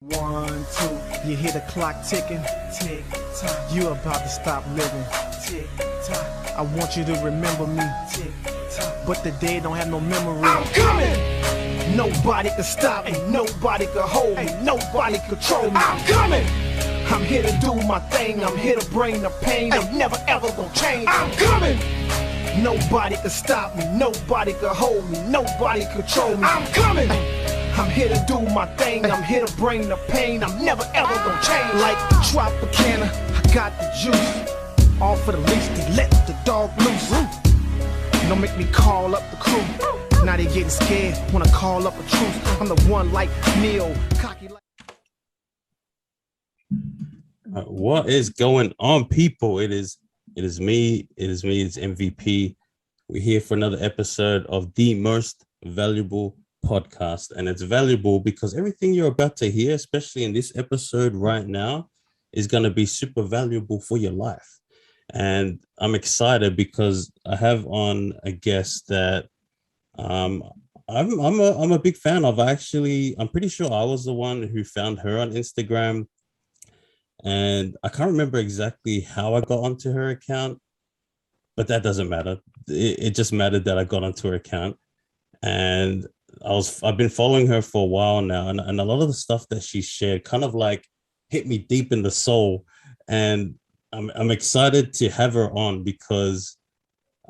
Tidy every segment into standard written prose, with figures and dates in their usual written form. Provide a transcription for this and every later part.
1, 2, you hear the clock ticking, tick tock. You about to stop living, tick tock. I want you to remember me, tick tock. But the dead don't have no memory. I'm coming. Nobody can stop me, nobody can hold me, nobody control me. I'm coming. I'm here to do my thing, I'm here to bring the pain. I'm never ever gonna change. I'm coming. Nobody can stop me, nobody can hold me, nobody control me. I'm coming. I'm here to do my thing, I'm here to bring the pain. I'm never ever gonna change. Like Tropicana, I got the juice. All for the least, they let the dog loose. Don't make me call up the crew. Now they getting scared when I call up a truce. I'm the one like Neil, cocky like. What is going on, people? It is me, it's MVP. We're here for another episode of the most valuable podcast, and it's valuable because everything you're about to hear, especially in this episode right now, is going to be super valuable for your life. And I'm excited because I have on a guest that I'm a big fan of. I'm pretty sure I was the one who found her on Instagram, and I can't remember exactly how I got onto her account, but that doesn't matter. It just mattered that I got onto her account, and I've been following her for a while now, and a lot of the stuff that she shared kind of like hit me deep in the soul, and I'm excited to have her on because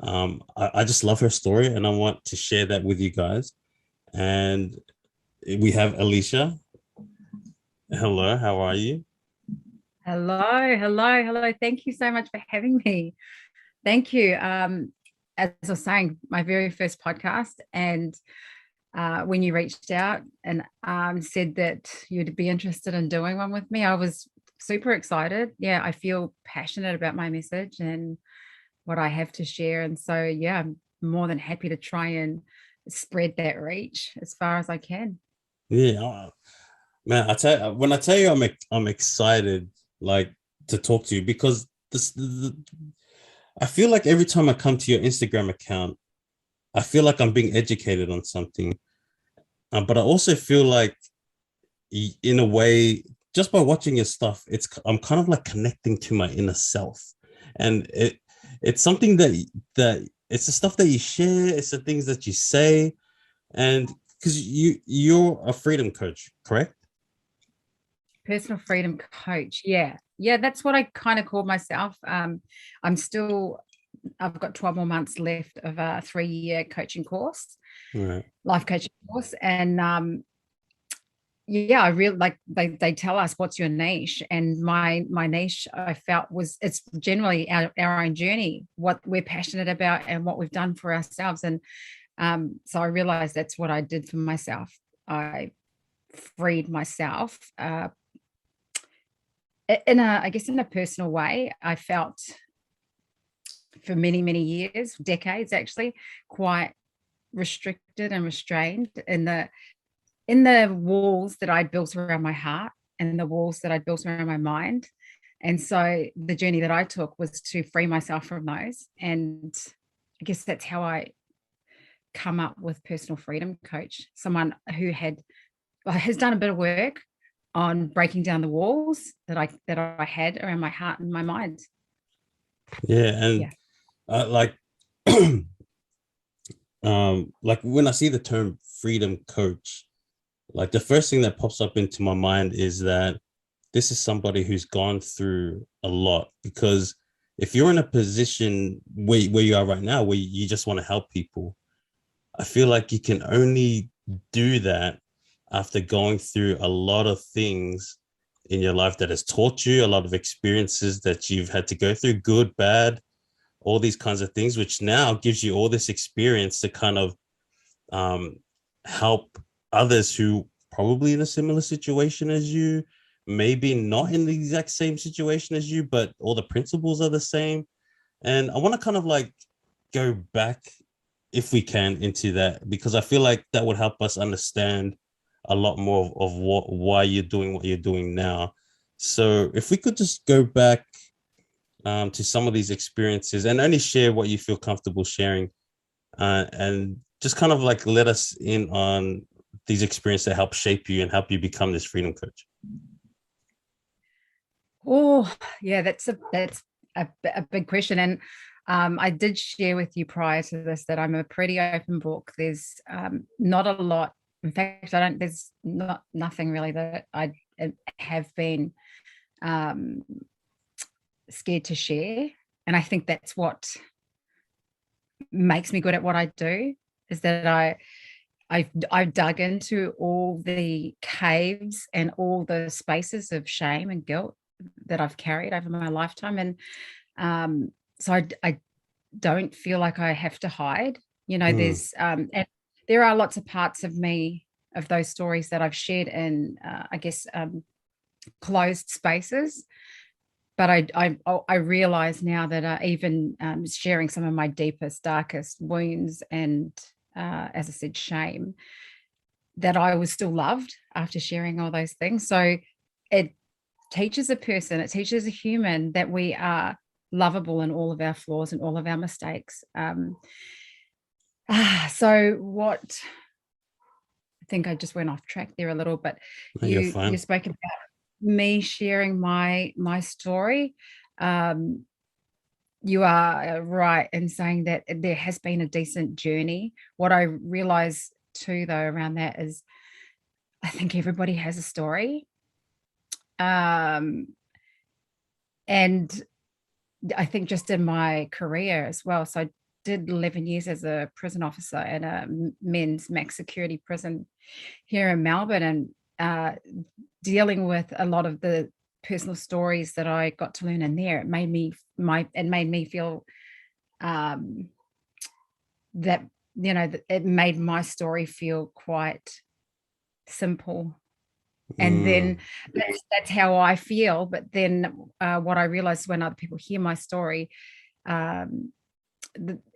I just love her story, and I want to share that with you guys. And we have Aleesha. Hello, how are you? Hello. Thank you so much for having me. Thank you. As I was saying, my very first podcast, and when you reached out and said that you'd be interested in doing one with me, I was super excited. Yeah, I feel passionate about my message and what I have to share. And so, yeah, I'm more than happy to try and spread that reach as far as I can. Yeah, man, when I tell you I'm excited, like, to talk to you, because I feel like every time I come to your Instagram account, I feel like I'm being educated on something. But I also feel like, in a way, just by watching your stuff, I'm kind of like connecting to my inner self. And it's something that it's the stuff that you share, it's the things that you say. And because you're a freedom coach, correct? Personal freedom coach. Yeah, that's what I kind of call myself. I've got 12 more months left of a 3-year coaching course, right. Life coaching course. And I really like, they tell us what's your niche, and my niche, I felt, it's generally our own journey, what we're passionate about and what we've done for ourselves. And so I realized that's what I did for myself. I freed myself in a personal way. I felt for many years, decades actually, quite restricted and restrained in the walls that I built around my heart and the walls that I built around my mind. And so the journey that I took was to free myself from those. And I guess that's how I come up with personal freedom coach, someone who has done a bit of work on breaking down the walls that I had around my heart and my mind. Yeah, and like when I see the term freedom coach, like the first thing that pops up into my mind is that this is somebody who's gone through a lot. Because if you're in a position where you are right now, where you just want to help people, I feel like you can only do that after going through a lot of things in your life that has taught you, a lot of experiences that you've had to go through, good, bad, all these kinds of things, which now gives you all this experience to kind of help others who probably in a similar situation as you, maybe not in the exact same situation as you, but all the principles are the same. And I want to kind of like go back, if we can, into that, because I feel like that would help us understand a lot more of why you're doing what you're doing now. So if we could just go back to some of these experiences and only share what you feel comfortable sharing, and just kind of like let us in on these experiences that help shape you and help you become this freedom coach. Oh, yeah, that's a big question. And I did share with you prior to this that I'm a pretty open book. There's not a lot. In fact, there's nothing really that I have been scared to share. And I think that's what makes me good at what I do, is that I've dug into all the caves and all the spaces of shame and guilt that I've carried over my lifetime. And so I don't feel like I have to hide. There's and there are lots of parts of me, of those stories, that I've shared in I guess closed spaces. But I realize now that even sharing some of my deepest, darkest wounds and as I said, shame, that I was still loved after sharing all those things. So it teaches a person, it teaches a human that we are lovable in all of our flaws and all of our mistakes. So what, I think I just went off track there a little, but No, you're fine. you spoke about me sharing my story. You are right in saying that there has been a decent journey. What I realize too, though, around that is I think everybody has a story. And I think just in my career as well. So I did 11 years as a prison officer in a men's max security prison here in Melbourne, and dealing with a lot of the personal stories that I got to learn in there. It made me feel that, it made my story feel quite simple. And then that's how I feel. But then what I realized, when other people hear my story,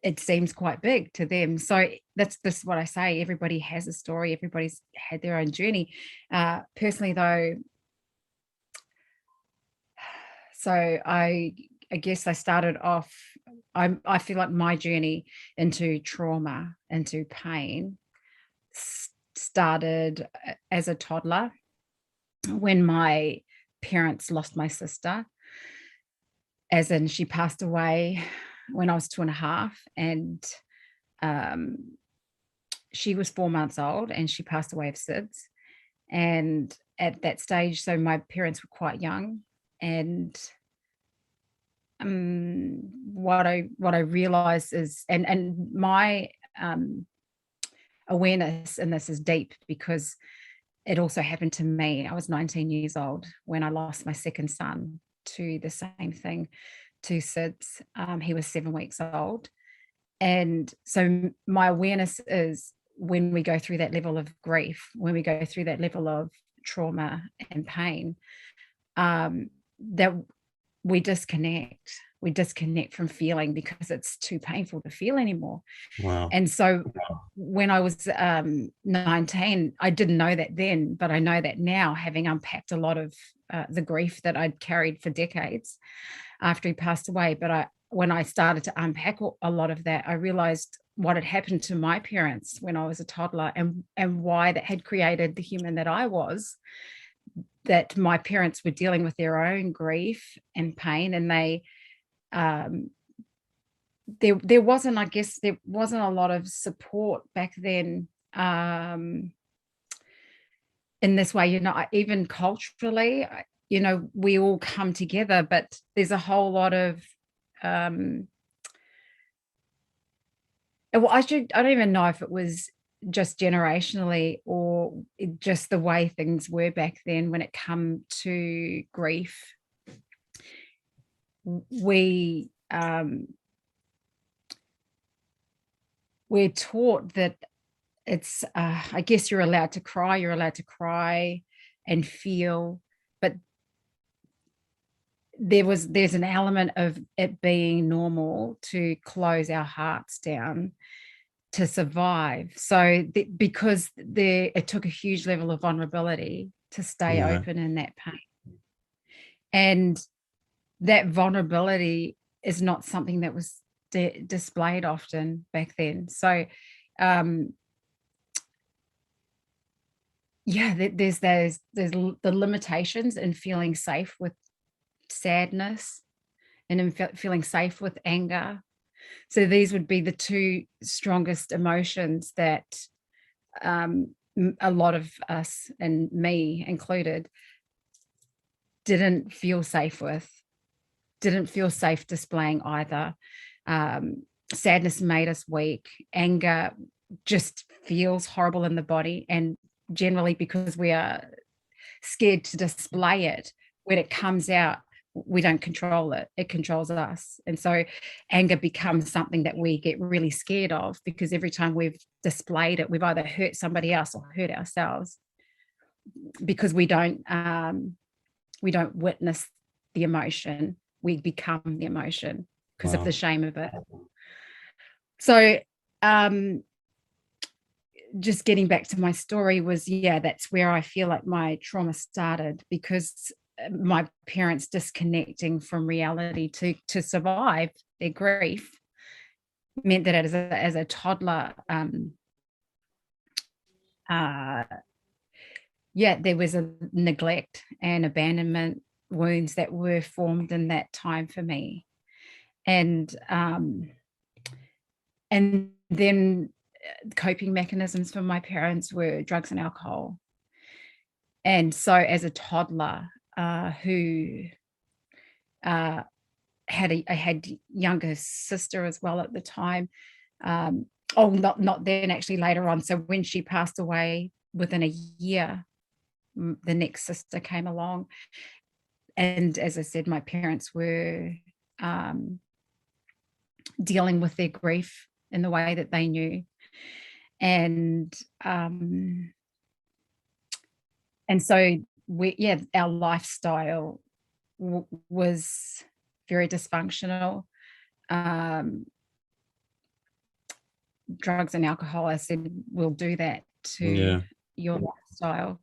it seems quite big to them. So that's what I say. Everybody has a story. Everybody's had their own journey. Personally, though, so I guess I started off, I feel like my journey into trauma, into pain, started as a toddler, when my parents lost my sister, as in she passed away when I was 2.5, and she was 4 months old, and she passed away of SIDS. And at that stage, so my parents were quite young, and what I realized is, and my awareness in this is deep, because it also happened to me. I was 19 years old when I lost my second son to the same thing, to SIDS. He was 7 weeks old. And so my awareness is, when we go through that level of grief, when we go through that level of trauma and pain, that we disconnect from feeling, because it's too painful to feel anymore. Wow. And so when I was 19, I didn't know that then, but I know that now, having unpacked a lot of the grief that I'd carried for decades after he passed away. But when I started to unpack a lot of that, I realized what had happened to my parents when I was a toddler, and why that had created the human that I was. That my parents were dealing with their own grief and pain, and they there wasn't a lot of support back then, in this way, even culturally, we all come together, but there's a whole lot of I don't even know if it was just generationally, or just the way things were back then when it come to grief. We're taught that it's I guess you're allowed to cry and feel, but there's an element of it being normal to close our hearts down to survive. So because it took a huge level of vulnerability to stay open in that pain. And that vulnerability is not something that was displayed often back then. So there's the limitations in feeling safe with sadness and in feeling safe with anger. So these would be the two strongest emotions that a lot of us, and me included, didn't feel safe with, didn't feel safe displaying either. Sadness made us weak. Anger just feels horrible in the body. And generally, because we are scared to display it, when it comes out, we don't control it. It controls us. And so anger becomes something that we get really scared of, because every time we've displayed it, we've either hurt somebody else or hurt ourselves, because we don't witness the emotion. We become the emotion because of the shame of it. So just getting back to my story was, that's where I feel like my trauma started, because my parents disconnecting from reality to survive their grief meant that as a toddler, there was a neglect and abandonment wounds that were formed in that time for me. And then coping mechanisms for my parents were drugs and alcohol. And so as a toddler, who I had younger sister as well at the time. Not then, actually later on. So when she passed away, within a year, the next sister came along. And as I said, my parents were dealing with their grief in the way that they knew. And so our lifestyle was very dysfunctional. Drugs and alcohol, I said, will do that to your lifestyle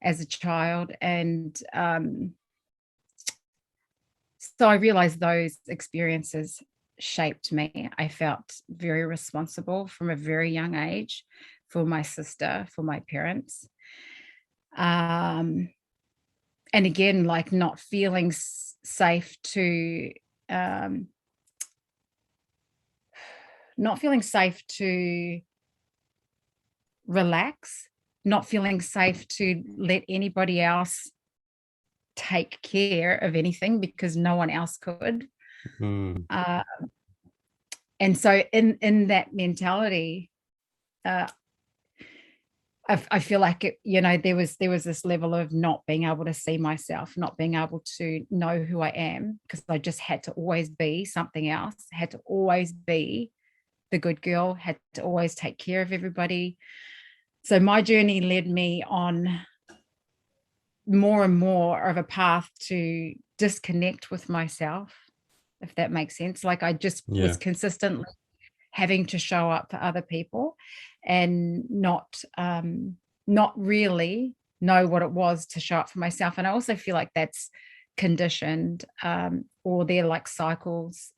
as a child. And so I realized those experiences shaped me. I felt very responsible from a very young age for my sister, for my parents. And again, like not feeling safe to relax, not feeling safe to let anybody else take care of anything because no one else could. And so in that mentality, I feel like it, there was this level of not being able to see myself, not being able to know who I am, because I just had to always be something else, had to always be the good girl, had to always take care of everybody. So my journey led me on more and more of a path to disconnect with myself, if that makes sense. Like I just was consistently having to show up for other people and not really know what it was to show up for myself. And I also feel like that's conditioned, or they're like cycles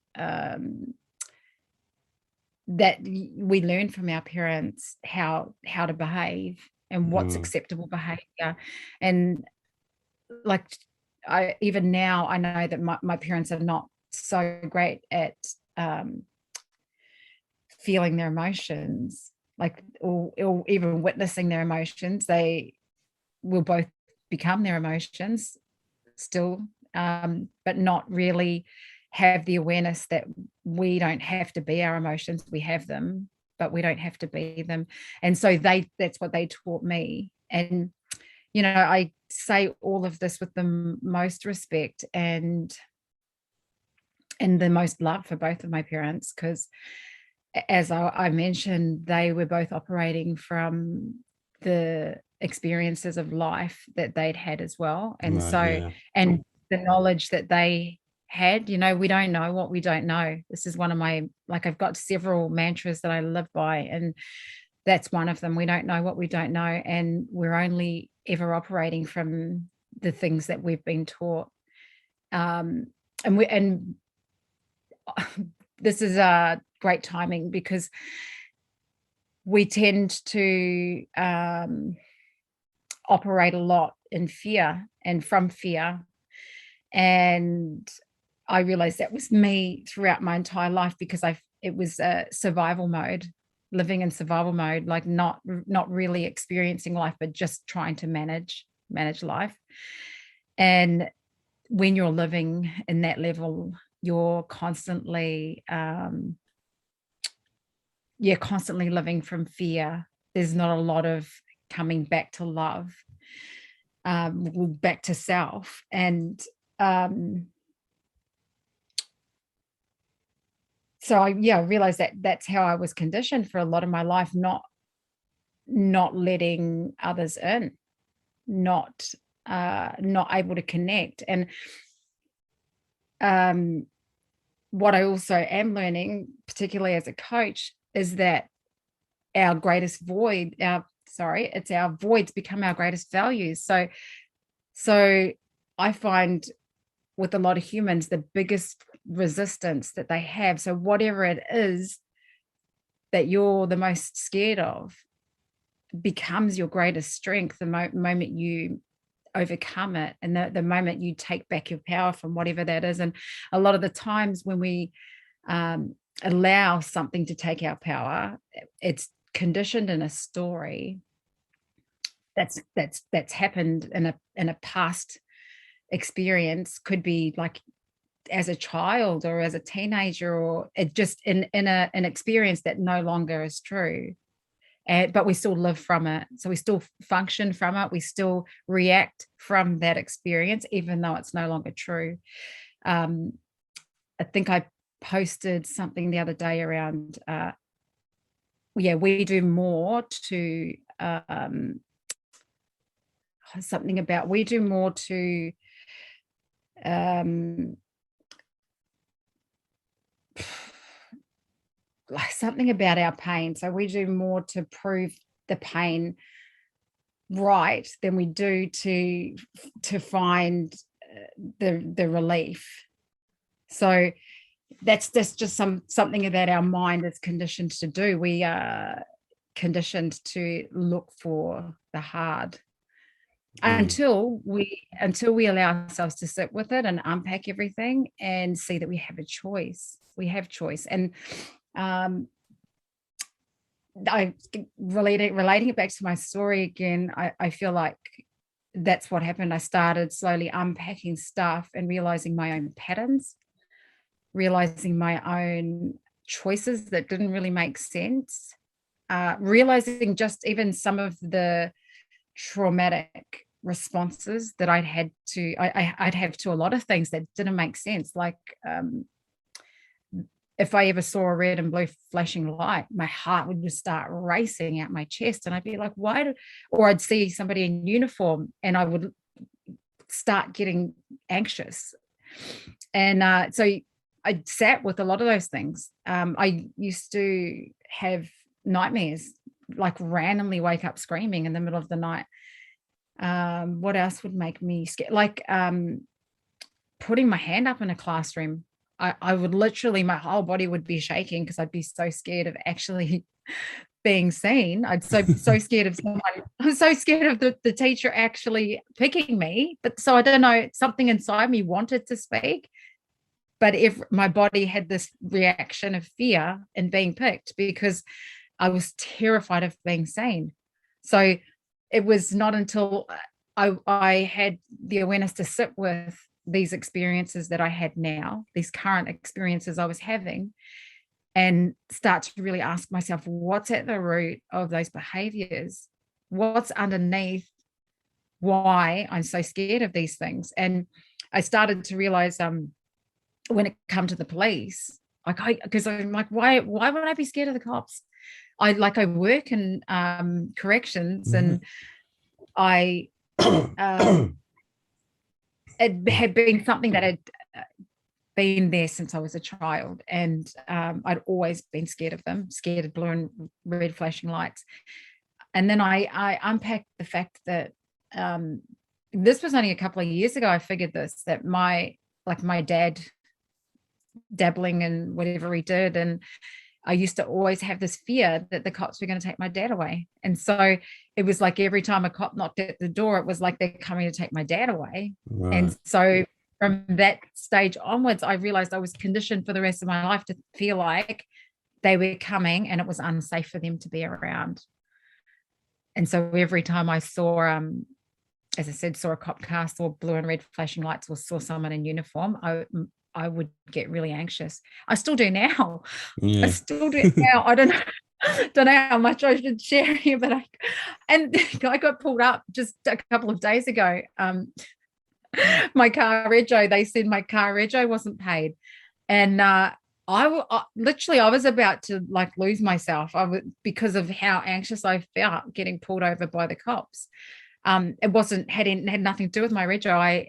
that we learn from our parents, how to behave and what's acceptable behavior. And like even now I know that my parents are not so great at feeling their emotions, like or even witnessing their emotions. They will both become their emotions still, but not really have the awareness that we don't have to be our emotions. We have them, but we don't have to be them. And so that's what they taught me. And I say all of this with the most respect and the most love for both of my parents, because as I mentioned, they were both operating from the experiences of life that they'd had as well. And and the knowledge that they had, we don't know what we don't know. This is one of my, like, I've got several mantras that I live by, and that's one of them. We don't know what we don't know. And we're only ever operating from the things that we've been taught. And this is a great timing, because we tend to operate a lot in fear and from fear. And I realized that was me throughout my entire life, because it was a survival mode, living in survival mode, like not really experiencing life, but just trying to manage life. And when you're living in that level, you're constantly constantly living from fear. There's not a lot of coming back to love, back to self. And so I realized that that's how I was conditioned for a lot of my life, not letting others in, not able to connect. And what I also am learning, particularly as a coach, is that our greatest void, it's our voids become our greatest values. So I find with a lot of humans, the biggest resistance that they have, so whatever it is that you're the most scared of, becomes your greatest strength the moment you overcome it, and the moment you take back your power from whatever that is. And a lot of the times when we allow something to take our power, it's conditioned in a story that's happened in a past experience. Could be like as a child or as a teenager, or it just in an experience that no longer is true. But we still live from it. So we still function from it. We still react from that experience, even though it's no longer true. I think I posted something the other day around, we do more to, something about we do more to, like something about our pain. So we do more to prove the pain right than we do to find the relief. So that's just something that our mind is conditioned to do. We are conditioned to look for the hard until we allow ourselves to sit with it and unpack everything and see that we have a choice. We have choice. And I relating it back to my story again, I feel like that's what happened. I started slowly unpacking stuff and realizing my own patterns, realizing my own choices that didn't really make sense, realizing just even some of the traumatic responses that I'd have to a lot of things that didn't make sense. Like if I ever saw a red and blue flashing light, my heart would just start racing out my chest, and I'd be like, or I'd see somebody in uniform and I would start getting anxious. And so I sat with a lot of those things. I used to have nightmares, like randomly wake up screaming in the middle of the night. What else would make me scared? Like putting my hand up in a classroom. I would literally, my whole body would be shaking because I'd be so scared of actually being seen. I'm so scared of someone. I'm so scared of the teacher actually picking me. But so I don't know, something inside me wanted to speak, but if my body had this reaction of fear and being picked, because I was terrified of being seen. So it was not until I had the awareness to sit with these experiences that I had now, these current experiences I was having, and start to really ask myself, what's at the root of those behaviors? What's underneath why I'm so scared of these things? And I started to realize when it come to the police, because I'm like, why would I be scared of the cops? I work in corrections, and I it had been something that had been there since I was a child, and I'd always been scared of them, scared of blue and red flashing lights. And then I unpacked the fact that this was only a couple of years ago I figured this, that my dad dabbling in whatever he did, and I used to always have this fear that the cops were going to take my dad away. And so it was like every time a cop knocked at the door, it was like they're coming to take my dad away. Right. And so from that stage onwards, I realized I was conditioned for the rest of my life to feel like they were coming and it was unsafe for them to be around. And so every time I saw, as I said, saw a cop car, saw blue and red flashing lights, or saw someone in uniform, I would get really anxious. I still do now. Yeah. I still do it now. I don't know how much I should share here, but I got pulled up just a couple of days ago. My car rego, they said my car rego wasn't paid, and I was about to like lose myself. Because of how anxious I felt getting pulled over by the cops. It had nothing to do with my rego.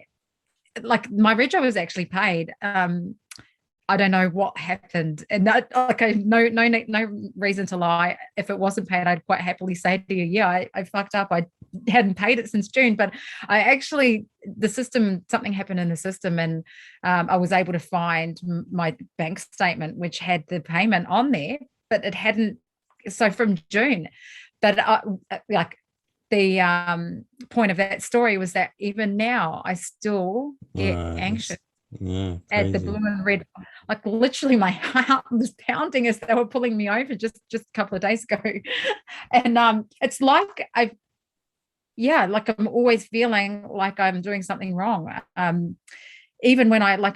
My rego was actually paid. I don't know what happened, and that, no reason to lie. If it wasn't paid, I'd quite happily say to you, yeah, I fucked up. I hadn't paid it since June, but something happened in the system, and I was able to find my bank statement, which had the payment on there, but it hadn't. So from June, but the point of that story was that even now I still get anxious at the blue and red. Like literally my heart was pounding as they were pulling me over just a couple of days ago. And it's like I'm always feeling like I'm doing something wrong. Even when I know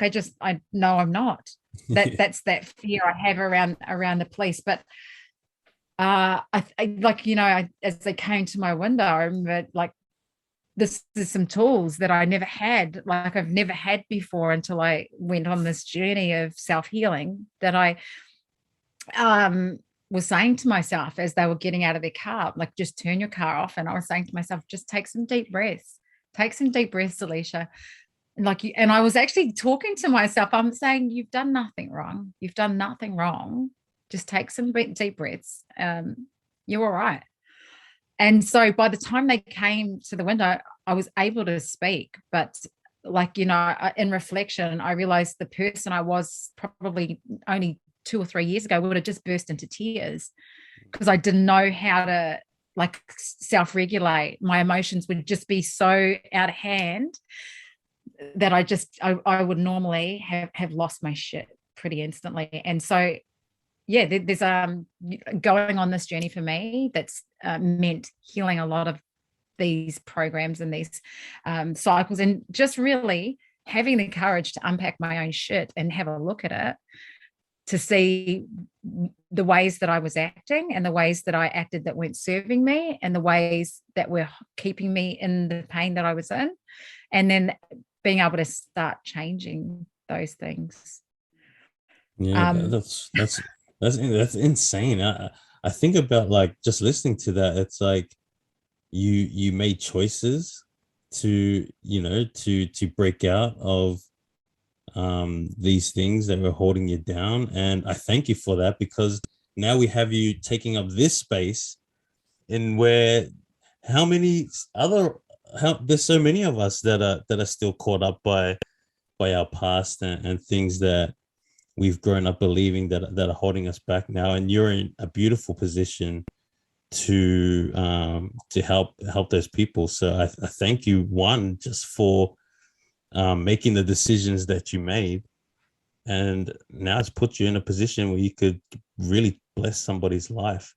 I'm not. That's that fear I have around the police. But as they came to my window, I remember this is some tools that I never had, like I've never had before until I went on this journey of self-healing, that I was saying to myself as they were getting out of their car, like, just turn your car off. And I was saying to myself, just take some deep breaths, Aleesha. And I was actually talking to myself. I'm saying, you've done nothing wrong. You've done nothing wrong. Just take some deep breaths. You're all right. And so by the time they came to the window, I was able to speak. But in reflection, I realized the person I was probably only 2 or 3 years ago would have just burst into tears because I didn't know how to self-regulate. My emotions would just be so out of hand that I would normally have lost my shit pretty instantly. And so there's going on this journey for me that's meant healing a lot of these programs and these cycles, and just really having the courage to unpack my own shit and have a look at it to see the ways that I was acting and the ways that I acted that weren't serving me and the ways that were keeping me in the pain that I was in, and then being able to start changing those things. Yeah, that's insane. I think about just listening to that. It's like you made choices to break out of these things that were holding you down, and I thank you for that, because now we have you taking up this space in where there's so many of us that are still caught up by our past and things that we've grown up believing that are holding us back now. And you're in a beautiful position to help those people. So I thank you, one, just for making the decisions that you made, and now it's put you in a position where you could really bless somebody's life.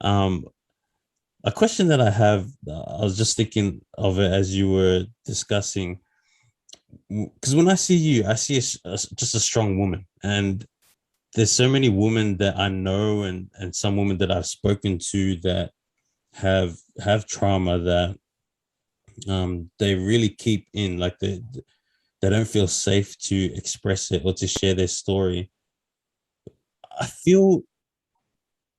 A question that I have, I was just thinking of it as you were discussing, because when I see you, I see just a strong woman, and there's so many women that I know and some women that I've spoken to that have trauma that they really keep in, like they don't feel safe to express it or to share their story. I feel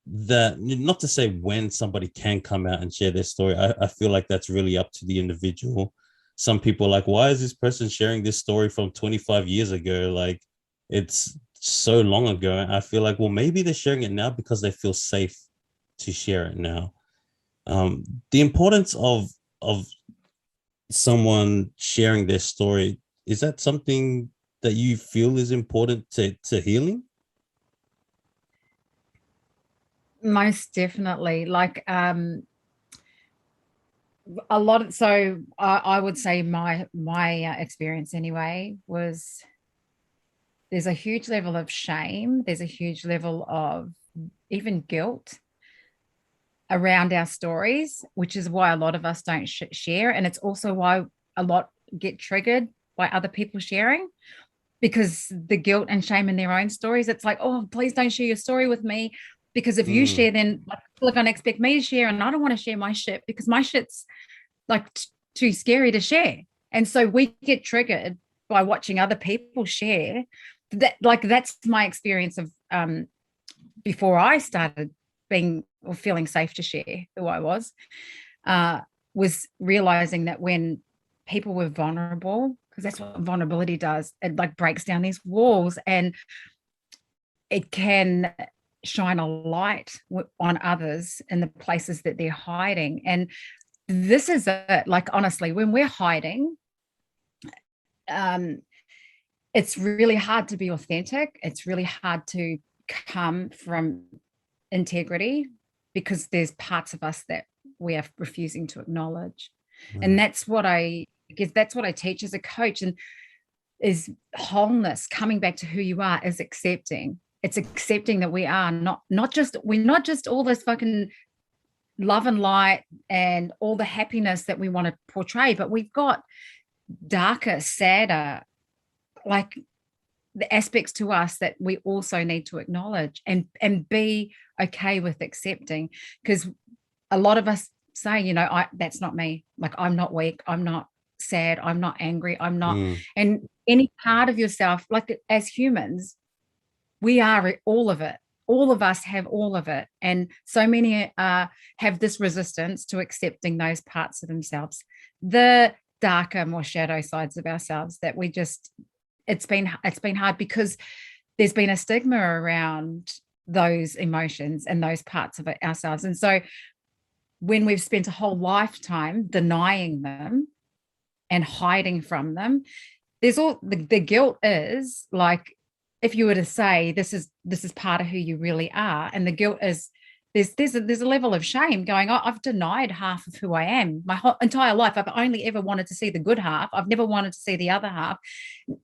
that, not to say when somebody can come out and share their story, I feel like that's really up to the individual. Some people are like, why is this person sharing this story from 25 years ago? Like, it's so long ago. And I feel like, well, maybe they're sharing it now because they feel safe to share it now. The importance of someone sharing their story, is that something that you feel is important to healing? Most definitely. Like a lot of, so I would say my experience anyway was there's a huge level of shame. There's a huge level of even guilt around our stories, which is why a lot of us don't share. And it's also why a lot get triggered by other people sharing, because the guilt and shame in their own stories. It's like, oh, please don't share your story with me. Because if you share, then like, people are going to expect me to share. And I don't want to share my shit because my shit's like too scary to share. And so we get triggered by watching other people share. That, like, that's my experience of before I started being or feeling safe to share who I was realizing that when people were vulnerable, because that's what vulnerability does, it like breaks down these walls, and it can shine a light on others in the places that they're hiding. And this is it. Like, honestly, when we're hiding, it's really hard to be authentic. It's really hard to come from integrity because there's parts of us that we are refusing to acknowledge. Right. And that's what I guess that's what I teach as a coach, and is wholeness. Coming back to who you are is accepting. It's accepting that we are not just all this fucking love and light and all the happiness that we want to portray, but we've got darker, sadder, like the aspects to us that we also need to acknowledge and be okay with accepting. Because a lot of us say, you know, that's not me. Like, I'm not weak. I'm not sad. I'm not angry. I'm not. And any part of yourself, like, as humans, we are all of it. All of us have all of it. And so many have this resistance to accepting those parts of themselves, the darker, more shadow sides of ourselves that we just, it's been hard because there's been a stigma around those emotions and those parts of ourselves. And so when we've spent a whole lifetime denying them and hiding from them, there's all the guilt is like, if you were to say this is part of who you really are, and the guilt is there's a level of shame going, oh, I've denied half of who I am my whole entire life. I've only ever wanted to see the good half. I've never wanted to see the other half.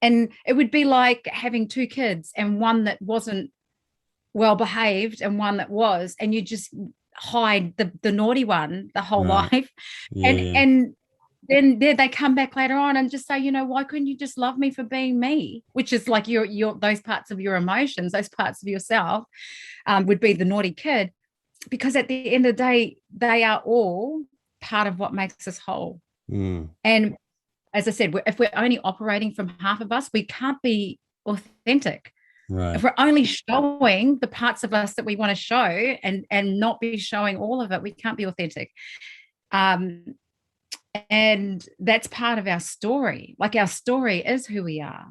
And it would be like having two kids, and one that wasn't well behaved and one that was, and you just hide the naughty one the whole life. And then they come back later on and just say, you know, why couldn't you just love me for being me? Which is like your those parts of your emotions, those parts of yourself would be the naughty kid. Because at the end of the day, they are all part of what makes us whole. And as I said, if we're only operating from half of us, we can't be authentic. Right. If we're only showing the parts of us that we want to show and not be showing all of it, we can't be authentic. And that's part of our story. Like, our story is who we are.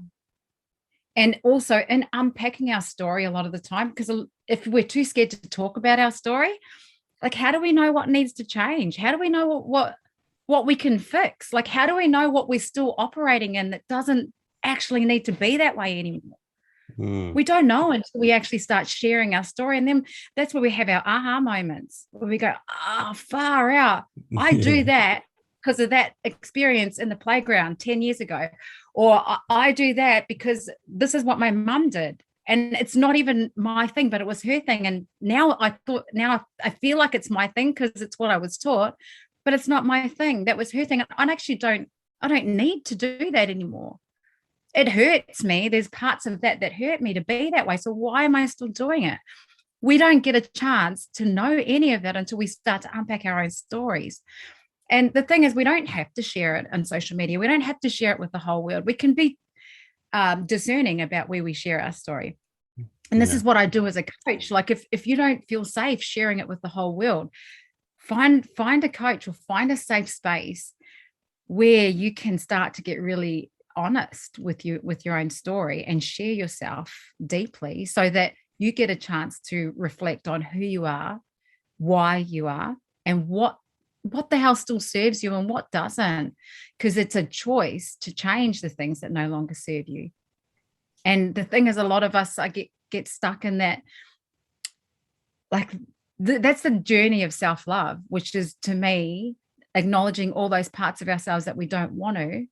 And also in unpacking our story a lot of the time, because if we're too scared to talk about our story, like, how do we know what needs to change? How do we know what we can fix? Like, how do we know what we're still operating in that doesn't actually need to be that way anymore? We don't know until we actually start sharing our story. And then that's where we have our aha moments, where we go, far out. I do that because of that experience in the playground 10 years ago. Or I do that because this is what my mum did. And it's not even my thing, but it was her thing. And now I feel like it's my thing because it's what I was taught, but it's not my thing. That was her thing. I actually don't need to do that anymore. It hurts me. There's parts of that hurt me to be that way. So why am I still doing it? We don't get a chance to know any of that until we start to unpack our own stories. And the thing is, we don't have to share it on social media. We don't have to share it with the whole world. We can be discerning about where we share our story. And this is what I do as a coach. Like, if you don't feel safe sharing it with the whole world, find a coach or find a safe space where you can start to get really honest with your own story and share yourself deeply, so that you get a chance to reflect on who you are, why you are, and what the hell still serves you and what doesn't. Because it's a choice to change the things that no longer serve you. And the thing is, a lot of us get stuck in that, like, that's the journey of self-love, which is, to me, acknowledging all those parts of ourselves that we don't want to,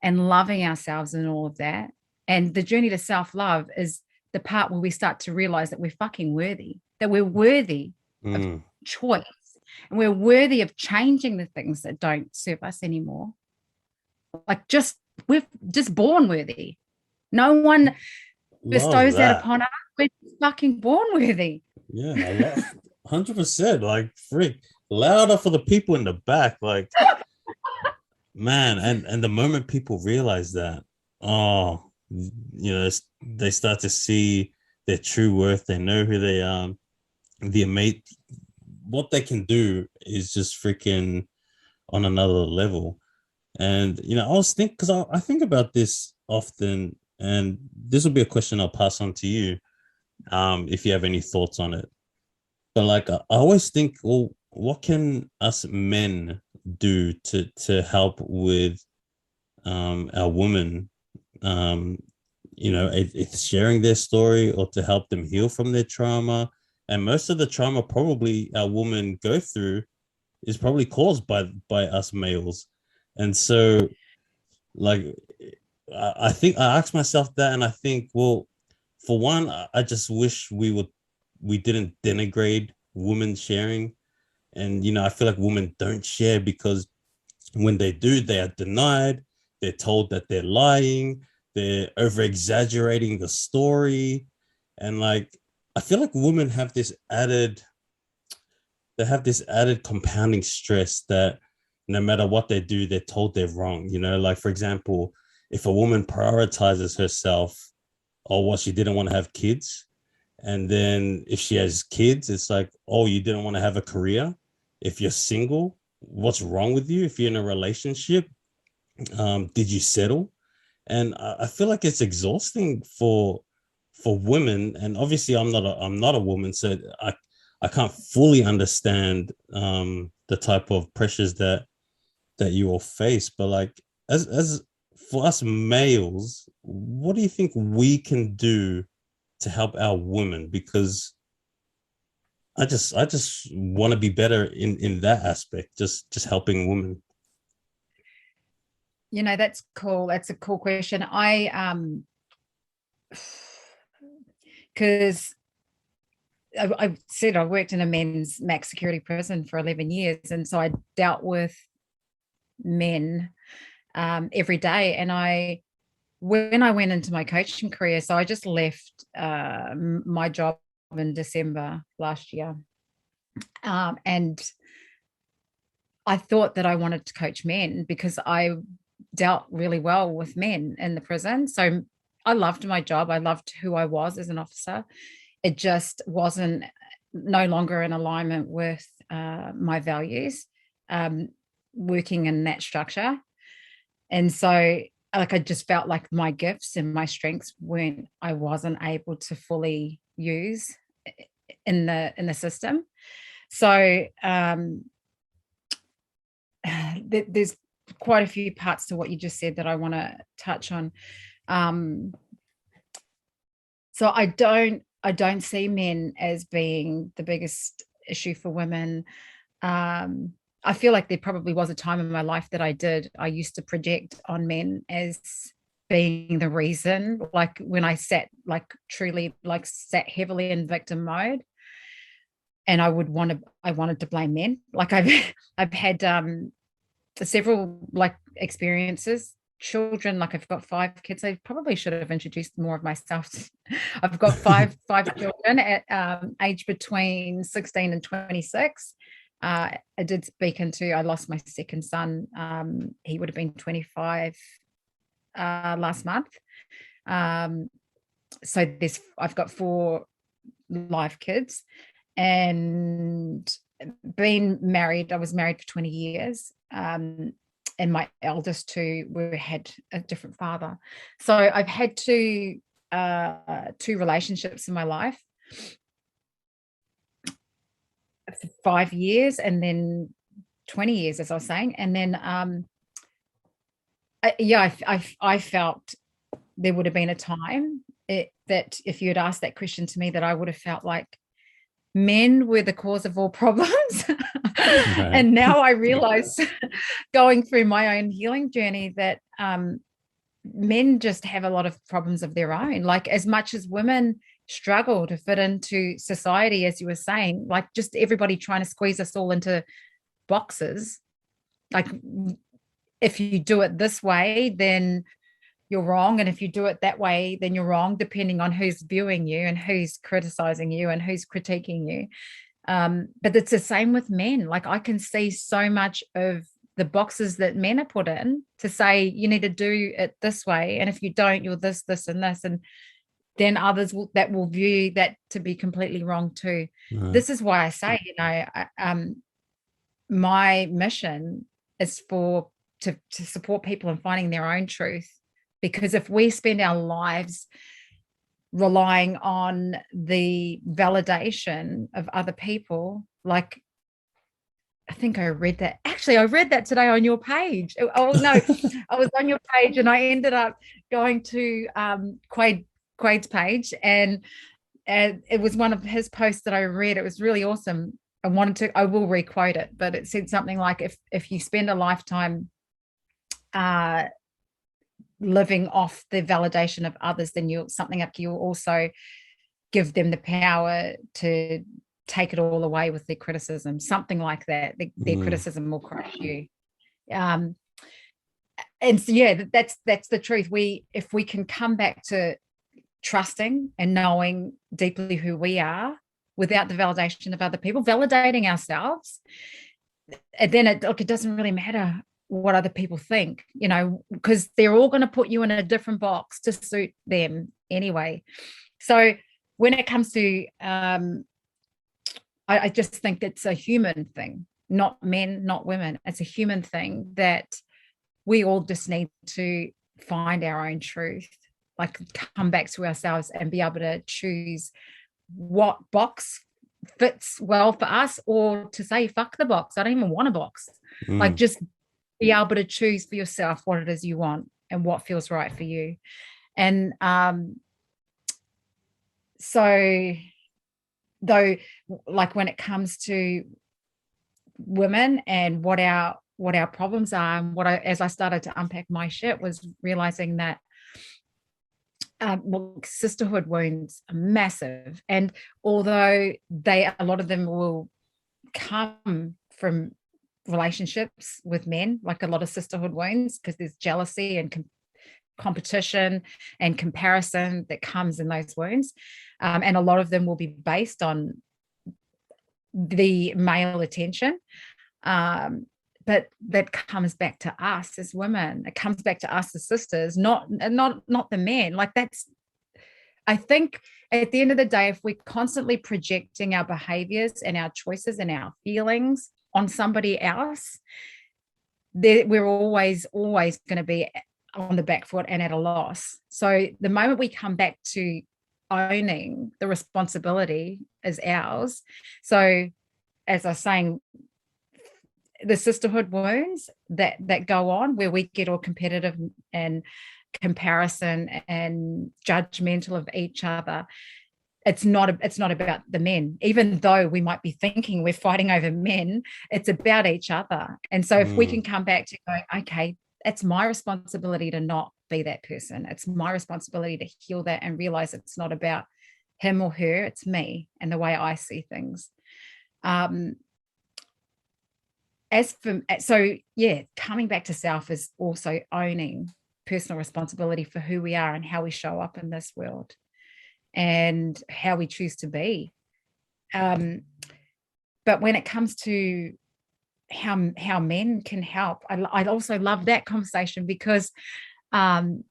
and loving ourselves and all of that. And the journey to self-love is the part where we start to realize that we're fucking worthy, that we're worthy of choice, and we're worthy of changing the things that don't serve us anymore. Like, we're just born worthy. No one bestows that upon us. We're fucking born worthy. Yeah, I love 100%. Like, freak, louder for the people in the back. Like, man, and the moment people realize that, oh, you know, they start to see their true worth. They know who they are. What they can do is just freaking on another level. And, you know, I was thinking, because I think about this often, and this will be a question I'll pass on to you, if you have any thoughts on it. But like, I always think, well, what can us men do to help with our women, you know, it's sharing their story, or to help them heal from their trauma. And most of the trauma probably our women go through is probably caused by us males. And so, like, I think I ask myself that, and I think, well, for one, I just wish we didn't denigrate women sharing. And, you know, I feel like women don't share because when they do, they are denied. They're told that they're lying. They're over exaggerating the story. And like, I feel like women have this added compounding stress that no matter what they do, they're told they're wrong. You know, like, for example, if a woman prioritizes herself, or what, she didn't want to have kids, and then if she has kids, it's like, oh, you didn't want to have a career. If you're single, what's wrong with you? If you're in a relationship, did you settle? And I feel like it's exhausting for women. And obviously, I'm not a woman, so I can't fully understand the type of pressures that you all face. But like, as for us males, what do you think we can do to help our women? Because I just want to be better in that aspect, just helping women. You know, that's cool. That's a cool question. Because I said I worked in a men's max security prison for 11 years. And so I dealt with men every day. And when I went into my coaching career, so I just left my job in December last year. And I thought that I wanted to coach men because I dealt really well with men in the prison. So I loved my job. I loved who I was as an officer. It just wasn't no longer in alignment with my values, working in that structure. And so, like, I just felt like my gifts and my strengths I wasn't able to fully use in the system. So there's quite a few parts to what you just said that I want to touch on. So I don't see men as being the biggest issue for women. I feel like there probably was a time in my life that I used to project on men as being the reason, like when I sat heavily in victim mode, and I wanted to blame men. Like I've had several like experiences, children, like I've got 5 kids. I probably should have introduced more of myself. I've got five children at age between 16 and 26. I did speak into, I lost my second son. He would have been 25 last month. So I've got 4 live kids, and being married, I was married for 20 years. And my eldest 2 had a different father. So I've had 2 relationships in my life for 5 years, and then 20 years, as I was saying. And then I felt there would have been a time that if you had asked that question to me, that I would have felt like men were the cause of all problems. Right. And now I realize, going through my own healing journey, that men just have a lot of problems of their own. Like, as much as women struggle to fit into society, as you were saying, like just everybody trying to squeeze us all into boxes. Like, if you do it this way, then you're wrong. And if you do it that way, then you're wrong, depending on who's viewing you and who's criticizing you and who's critiquing you. But it's the same with men. Like, I can see so much of the boxes that men are put in to say, you need to do it this way. And if you don't, you're this, this, and this. And then others will view that to be completely wrong too. Right. This is why I say, my mission is to support people in finding their own truth. Because if we spend our lives relying on the validation of other people, like, I think I read that. Actually, I read that today on your page. Oh no, I was on your page and I ended up going to Quade's page, and it was one of his posts that I read. It was really awesome. I will requote it, but it said something like, if you spend a lifetime living off the validation of others, then you'll also give them the power to take it all away with their criticism, something like that. Their criticism will crush you. And so, yeah, that's the truth. If we can come back to trusting and knowing deeply who we are without the validation of other people, validating ourselves, and then it doesn't really matter what other people think, because they're all going to put you in a different box to suit them anyway. So when it comes to, I just think it's a human thing, not men, not women. It's a human thing that we all just need to find our own truth, like come back to ourselves and be able to choose what box fits well for us, or to say, fuck the box. I don't even want a box. Like, just be able to choose for yourself what it is you want and what feels right for you. And so, though, like when it comes to women and what our problems are, and as I started to unpack my shit, was realizing that sisterhood wounds are massive. And although a lot of them will come from relationships with men, like a lot of sisterhood wounds, because there's jealousy and competition and comparison that comes in those wounds, and a lot of them will be based on the male attention, but that comes back to us as women. It comes back to us as sisters, not the men. Like, I think at the end of the day, if we're constantly projecting our behaviors and our choices and our feelings on somebody else, we're always going to be on the back foot and at a loss. So the moment we come back to owning the responsibility as ours, so as I was saying, the sisterhood wounds that go on, where we get all competitive and comparison and judgmental of each other, it's not about the men. Even though we might be thinking we're fighting over men, it's about each other. And so if we can come back to going, okay, it's my responsibility to not be that person. It's my responsibility to heal that and realize it's not about him or her, it's me and the way I see things. Coming back to self is also owning personal responsibility for who we are and how we show up in this world and how we choose to be. But when it comes to how men can help, I also love that conversation, because the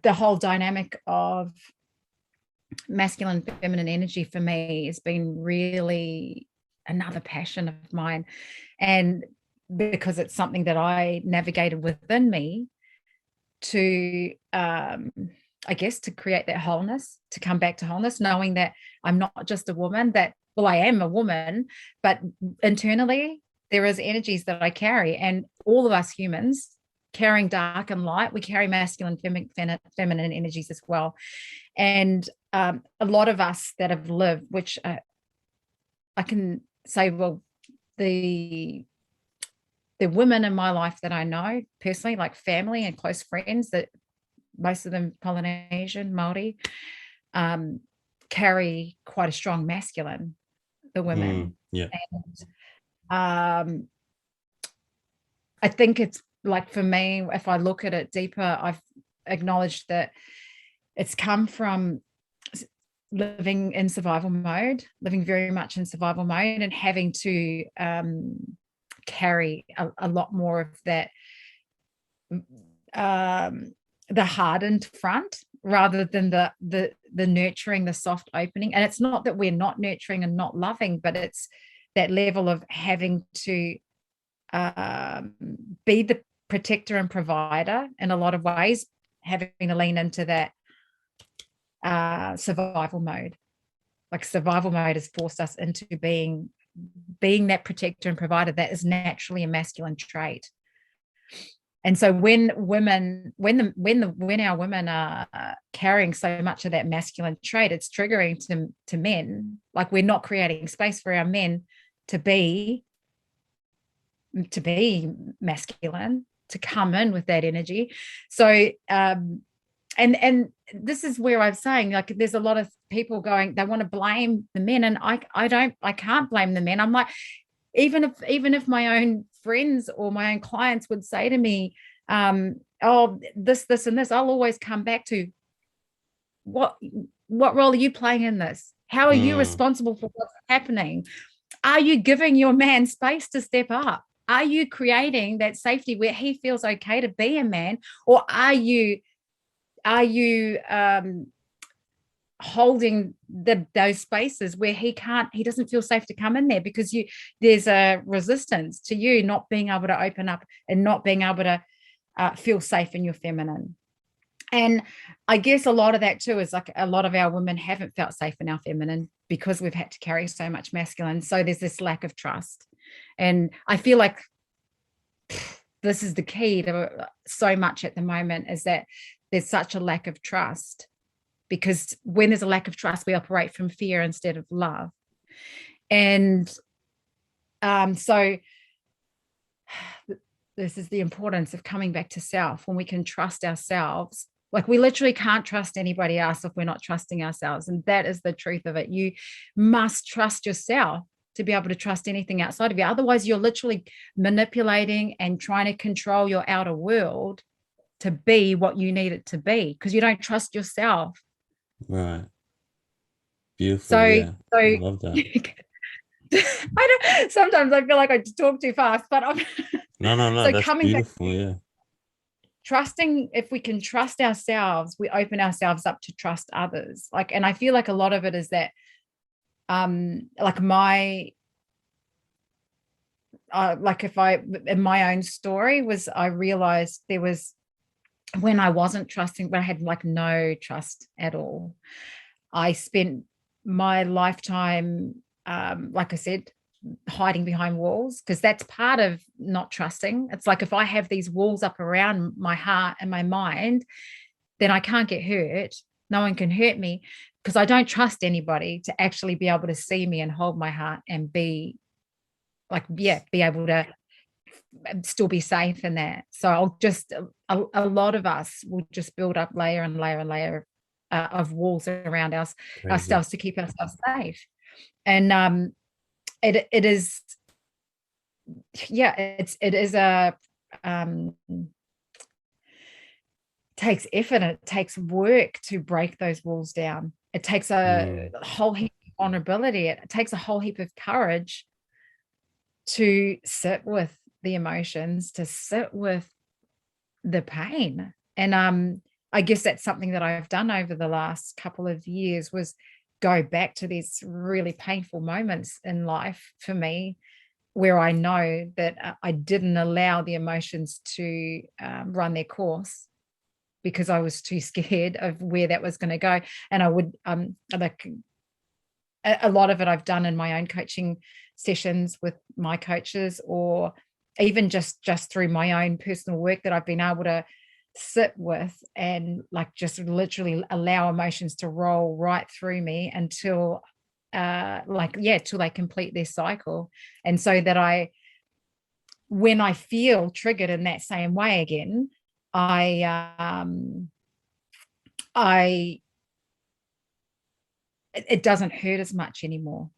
whole dynamic of masculine, feminine energy for me has been really another passion of mine. And because it's something that I navigated within me to, I guess, to create that wholeness, to come back to wholeness, knowing that I'm not just a woman, I am a woman, but internally there is energies that I carry, and all of us humans carrying dark and light, we carry masculine, feminine energies as well. And a lot of us that have lived, which I can say, well, the women in my life that I know personally, like family and close friends, that most of them Polynesian, Māori, carry quite a strong masculine, the women. Yeah. And I think it's like, for me, if I look at it deeper, I've acknowledged that it's come from living in survival mode, living very much in survival mode, and having to carry a lot more of that, the hardened front, rather than the nurturing, the soft opening. And it's not that we're not nurturing and not loving, but it's that level of having to be the protector and provider in a lot of ways, having to lean into that survival mode. Like, survival mode has forced us into being that protector and provider that is naturally a masculine trait. And so when our women are carrying so much of that masculine trait, it's triggering to men. Like, we're not creating space for our men to be masculine, to come in with that energy. So and this is where I'm saying, like, there's a lot of people going, they want to blame the men, and I can't blame the men. I'm like, even if my own friends or my own clients would say to me, oh, this and this, I'll always come back to, what role are you playing in this? How are you responsible for what's happening? Are you giving your man space to step up? Are you creating that safety where he feels okay to be a man? Or are you holding those spaces where he doesn't feel safe to come in there, because there's a resistance to you not being able to open up and not being able to feel safe in your feminine? And I guess a lot of that too is, like, a lot of our women haven't felt safe in our feminine because we've had to carry so much masculine. So there's this lack of trust. And I feel like this is the key to so much at the moment, is that there's such a lack of trust, because when there's a lack of trust, we operate from fear instead of love. And so this is the importance of coming back to self. When we can trust ourselves, like, we literally can't trust anybody else if we're not trusting ourselves. And that is the truth of it. You must trust yourself to be able to trust anything outside of you. Otherwise, you're literally manipulating and trying to control your outer world to be what you need it to be, because you don't trust yourself. Right. Beautiful. So I love that. Sometimes I feel like I talk too fast, but No, so that's coming beautiful. back, trusting, if we can trust ourselves, we open ourselves up to trust others. Like, and I feel like a lot of it is that like in my own story was, I realized there was, when I wasn't trusting, when I had like no trust at all, I spent my lifetime, like I said, hiding behind walls, because that's part of not trusting. It's like, if I have these walls up around my heart and my mind, then I can't get hurt. No one can hurt me, because I don't trust anybody to actually be able to see me and hold my heart and be able to still be safe in that. So I'll just, a lot of us will just build up layer and layer and layer of walls around ourselves to keep ourselves safe. And it is a takes effort, and it takes work to break those walls down. It takes a whole heap of vulnerability. It takes a whole heap of courage to sit with the emotions, to sit with the pain. And I guess that's something that I've done over the last couple of years, was go back to these really painful moments in life for me, where I know that I didn't allow the emotions to run their course, because I was too scared of where that was going to go. And I would like, a lot of it I've done in my own coaching sessions with my coaches, or even just through my own personal work, that I've been able to sit with and like just literally allow emotions to roll right through me until till they complete their cycle. And so that when I feel triggered in that same way again, it doesn't hurt as much anymore.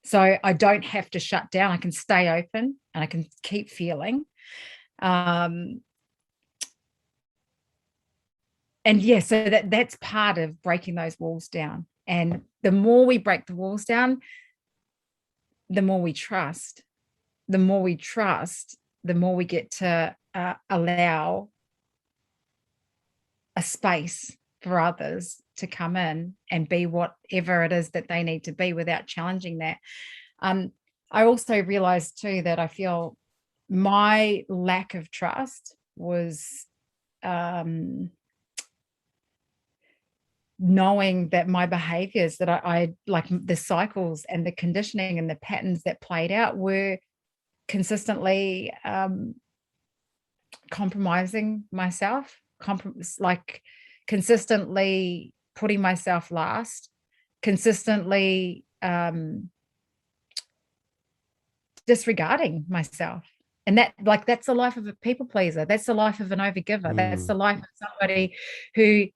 So I don't have to shut down. I can stay open and I can keep feeling. And yeah, so that's part of breaking those walls down. And the more we break the walls down, the more we trust. The more we trust, the more we get to allow a space for others to come in and be whatever it is that they need to be without challenging that. I also realized too that I feel my lack of trust was knowing that my behaviors, that I like the cycles and the conditioning and the patterns that played out were consistently compromising myself, consistently putting myself last, consistently disregarding myself. And that's the life of a people pleaser. That's the life of an overgiver. That's the life of somebody who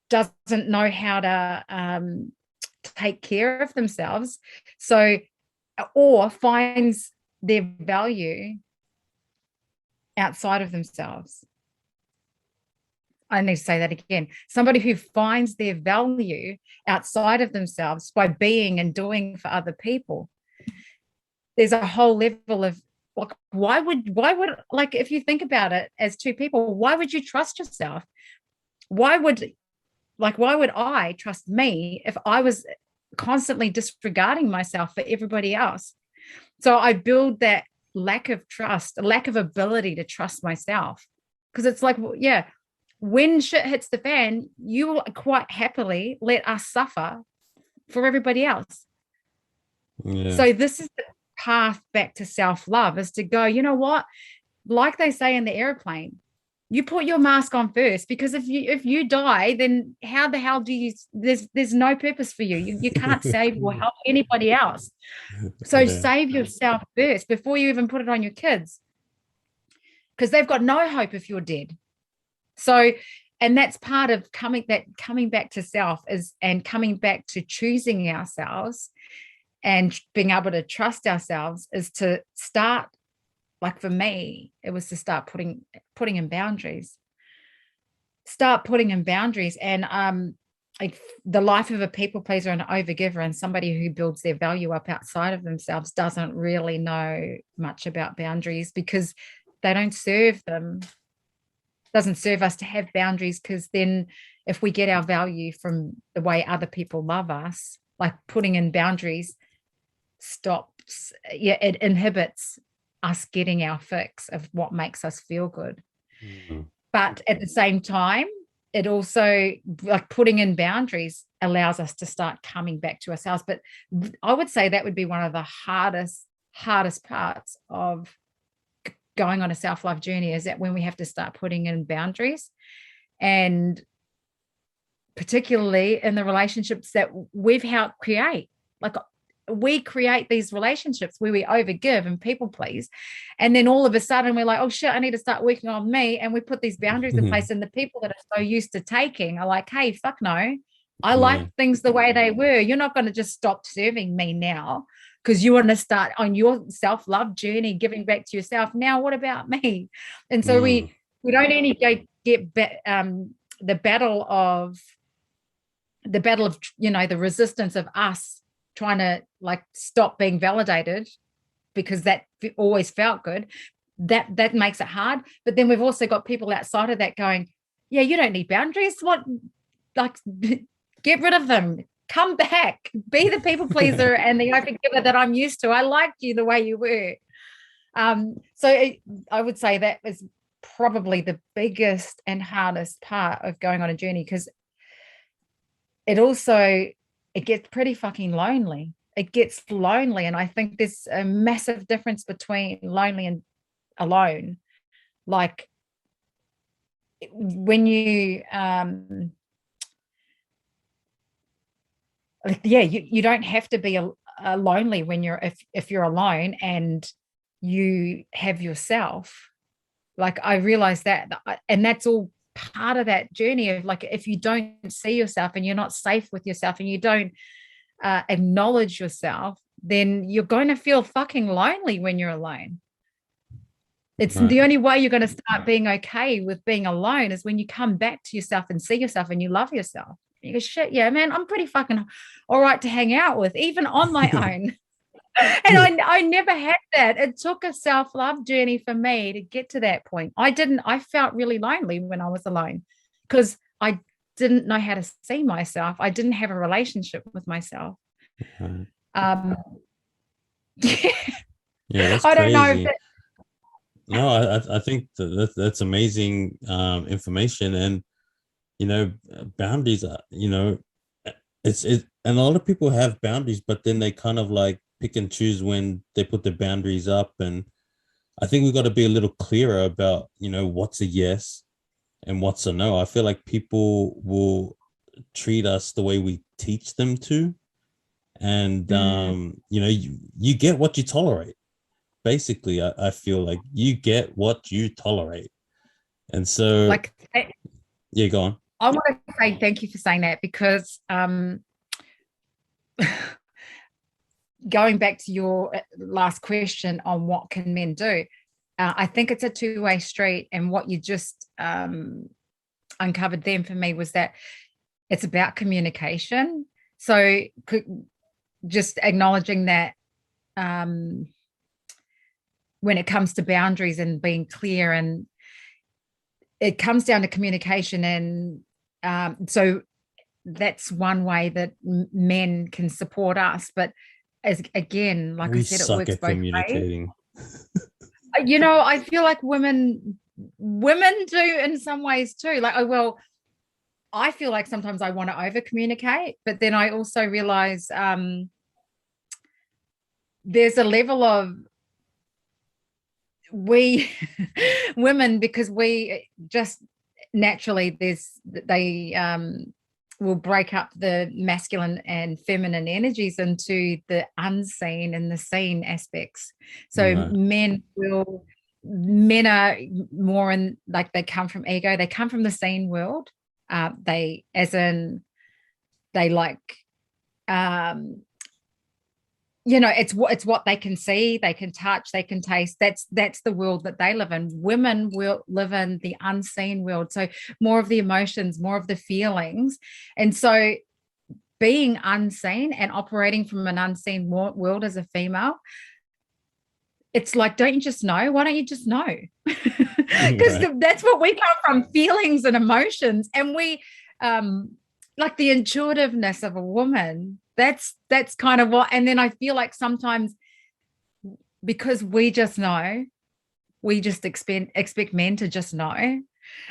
doesn't know how to take care of themselves. So, or finds their value outside of themselves. I need to say that again. Somebody who finds their value outside of themselves by being and doing for other people. There's a whole level of like, why would like, if you think about it as two people, why would you trust yourself? Why would I trust me if I was constantly disregarding myself for everybody else? So I build that lack of trust, a lack of ability to trust myself. Because it's like, yeah, when shit hits the fan, you will quite happily let us suffer for everybody else. Yeah. So this is the path back to self-love, is to go, you know what? Like they say in the airplane, you put your mask on first, because if you die, then how the hell do you, there's no purpose for you. You can't save or help anybody else. So save yourself first before you even put it on your kids, because they've got no hope if you're dead. So, and that's part of coming back to self and coming back to choosing ourselves and being able to trust ourselves, is to start, like for me, it was to start putting in boundaries. And like the life of a people pleaser and an overgiver and somebody who builds their value up outside of themselves doesn't really know much about boundaries, because they don't serve them. Doesn't serve us to have boundaries, because then if we get our value from the way other people love us, like putting in boundaries it inhibits us getting our fix of what makes us feel good. But at the same time, it also, like putting in boundaries allows us to start coming back to ourselves. But I would say that would be one of the hardest parts of going on a self-love journey, is that when we have to start putting in boundaries, and particularly in the relationships that we've helped create. Like, we create these relationships where we overgive and people please, and then all of a sudden we're like, oh shit, I need to start working on me, and we put these boundaries in place, and the people that are so used to taking are like, hey, fuck no, I like things the way they were. You're not going to just stop serving me now because you want to start on your self-love journey, giving back to yourself. Now what about me? And so we don't only get the battle of the resistance of us trying to like stop being validated, because that always felt good. That makes it hard. But then we've also got people outside of that going, yeah, you don't need boundaries. What? Like, get rid of them. Come back. Be the people pleaser and the overgiver that I'm used to. I liked you the way you were. I would say that was probably the biggest and hardest part of going on a journey, because it gets pretty fucking lonely. It gets lonely. And I think there's a massive difference between lonely and alone. Like, when you, like, yeah, you don't have to be a lonely when you're, if you're alone and you have yourself. Like, I realized that, and that's all part of that journey of, like, if you don't see yourself and you're not safe with yourself and you don't acknowledge yourself, then you're going to feel fucking lonely when you're alone. It's Right. the only way you're going to start being okay with being alone is when you come back to yourself and see yourself and you love yourself. You go, shit, yeah, man, I'm pretty fucking all right to hang out with, even on my own. And I never had that. It took a self-love journey for me to get to that point. I felt really lonely when I was alone because I didn't know how to see myself. I didn't have a relationship with myself. Right. Yeah. Yeah, that's I don't know crazy. if that, No, I think that's amazing information. And boundaries are, and a lot of people have boundaries, but then they kind of like pick and choose when they put the boundaries up. And I think we've got to be a little clearer about what's a yes and what's a no. I feel like people will treat us the way we teach them to, and you get what you tolerate. Basically, I feel like you get what you tolerate. And so, like, yeah, go on. I want to say thank you for saying that, because going back to your last question on what can men do, I think it's a two-way street. And what you just uncovered then for me was that it's about communication. So just acknowledging that when it comes to boundaries and being clear, and it comes down to communication. And so that's one way that men can support us. But as again, like We I said, it suck works at both communicating. ways. I feel like women do in some ways too. Like, I feel like sometimes I want to over communicate, but then I also realize there's a level of we women, because we just naturally they will break up the masculine and feminine energies into the unseen and the seen aspects. So Right. men are more in, like, they come from ego, they come from the seen world. They like it's what they can see, they can touch, they can taste. That's the world that they live in. Women will live in the unseen world, so more of the emotions, more of the feelings. And so being unseen and operating from an unseen world as a female, it's like, don't you just know? Why don't you just know? Because Right. that's what we come from, feelings and emotions. And we like the intuitiveness of a woman, that's kind of what. And then I feel like sometimes, because we just know, we just expect men to just know,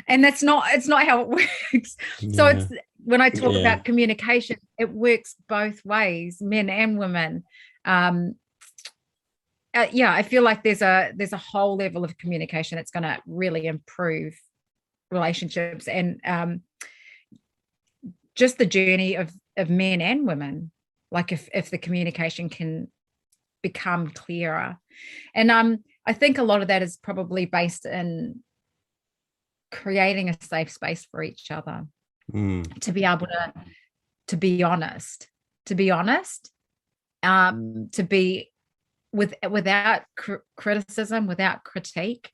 and it's not how it works. So Yeah. it's, when I talk Yeah. about communication, it works both ways, men and women. I feel like there's a whole level of communication that's going to really improve relationships, and just the journey of men and women. Like, if the communication can become clearer. And I think a lot of that is probably based in creating a safe space for each other, to be able to be honest, to be without criticism, without critique.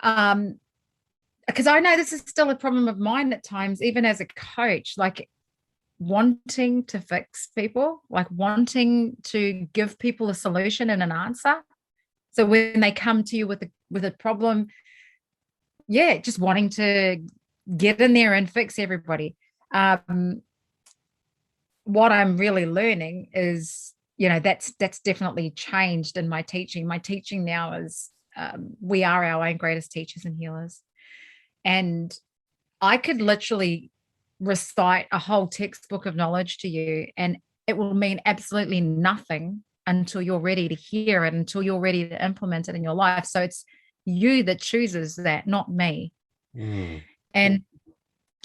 Because I know this is still a problem of mine at times, even as a coach, like wanting to fix people, like wanting to give people a solution and an answer. So when they come to you with a problem, just wanting to get in there and fix everybody. What I'm really learning is, that's definitely changed in my teaching. My teaching now is we are our own greatest teachers and healers. And I could literally recite a whole textbook of knowledge to you, and it will mean absolutely nothing until you're ready to hear it, until you're ready to implement it in your life. So it's you that chooses that, not me. And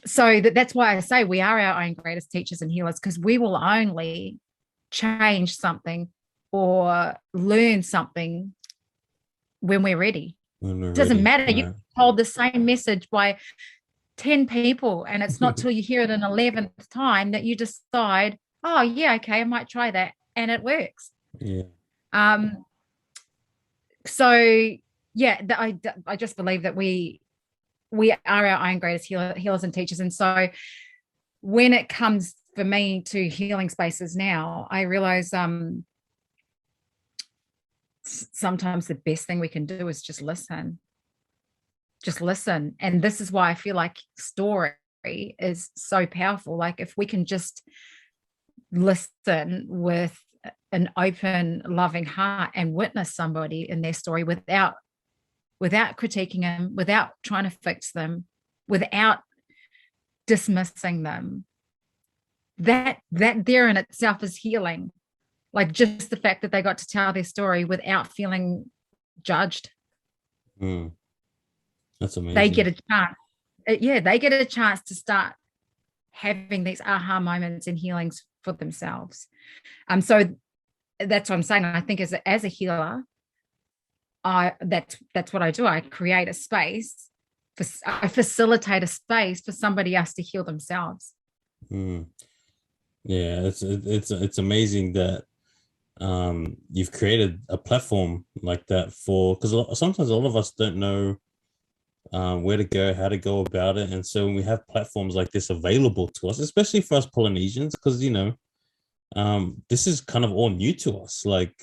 So that's why I say we are our own greatest teachers and healers, because we will only change something or learn something when we're ready. It doesn't matter. You can hold the same message by 10 people, and it's not till you hear it an 11th time that you decide, oh yeah, okay, I might try that, and it works. Yeah. So yeah, I just believe that we are our own greatest healers and teachers. And so when it comes for me to healing spaces now, I realize sometimes the best thing we can do is just listen. And this is why I feel like story is so powerful. Like if we can just listen with an open, loving heart and witness somebody in their story without critiquing them, without trying to fix them, without dismissing them, that there in itself is healing. Like just the fact that they got to tell their story without feeling judged. That's amazing. They get a chance. They get a chance to start having these aha moments and healings for themselves. So that's what I'm saying. I think as a healer, that's what I do. I create a space I facilitate a space for somebody else to heal themselves. Yeah, it's amazing that you've created a platform like that because sometimes a lot of us don't know where to go, how to go about it. And so when we have platforms like this available to us, especially for us Polynesians, because this is kind of all new to us. Like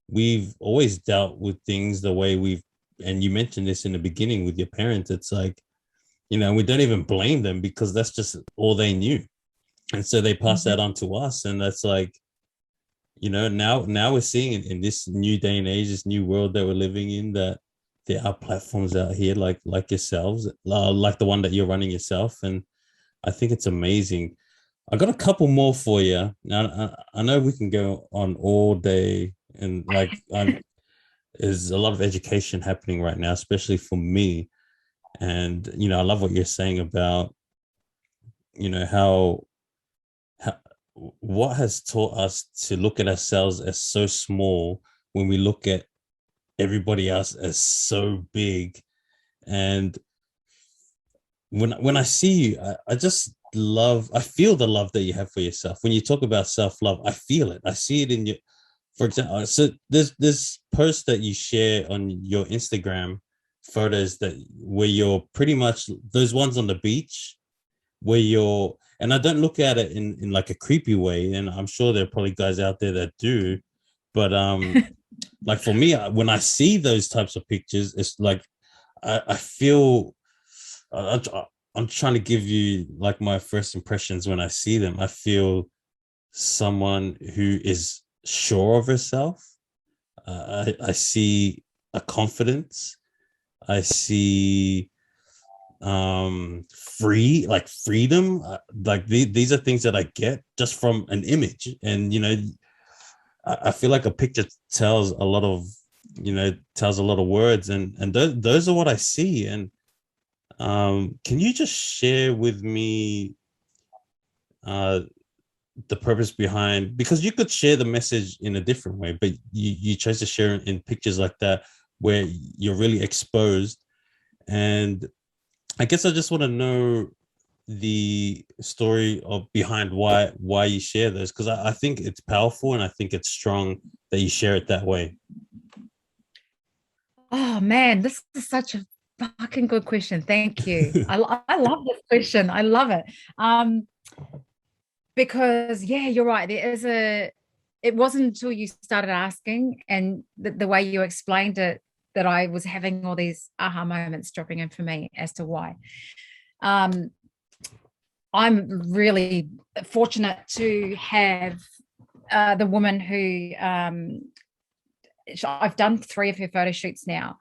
we've always dealt with things the way and you mentioned this in the beginning with your parents. It's like, we don't even blame them because that's just all they knew. And so they pass that on to us. And that's like, now we're seeing in this new day and age, this new world that we're living in, that there are platforms out here like yourselves, like the one that you're running yourself. And I think it's amazing. I got a couple more for you. Now, I know we can go on all day, and there's a lot of education happening right now, especially for me. And, I love what you're saying about, how what has taught us to look at ourselves as so small when we look at everybody else as so big. And when I see you, I just I feel the love that you have for yourself. When you talk about self-love, I feel it. I see it in you. For example, so there's this post that you share on your Instagram photos where you're pretty much those ones on the beach where and I don't look at it in like a creepy way, and I'm sure there are probably guys out there that do, but like for me, when I see those types of pictures, it's like I feel I'm trying to give you like my first impressions when I see them. I feel someone who is sure of herself. I see a confidence. I see freedom. Like these are things that I get just from an image. And I feel like a picture tells a lot of words, and those are what I see. And can you just share with me the purpose behind, because you could share the message in a different way, but you chose to share in pictures like that where you're really exposed. And I guess I just want to know the story behind why you share those, because I think it's powerful and I think it's strong that you share it that way. Oh man, this is such a fucking good question. Thank you. I love this question. I love it. Because yeah, you're right. It wasn't until you started asking and the way you explained it that I was having all these aha moments dropping in for me as to why. I'm really fortunate to have the woman who I've done 3 of her photo shoots now.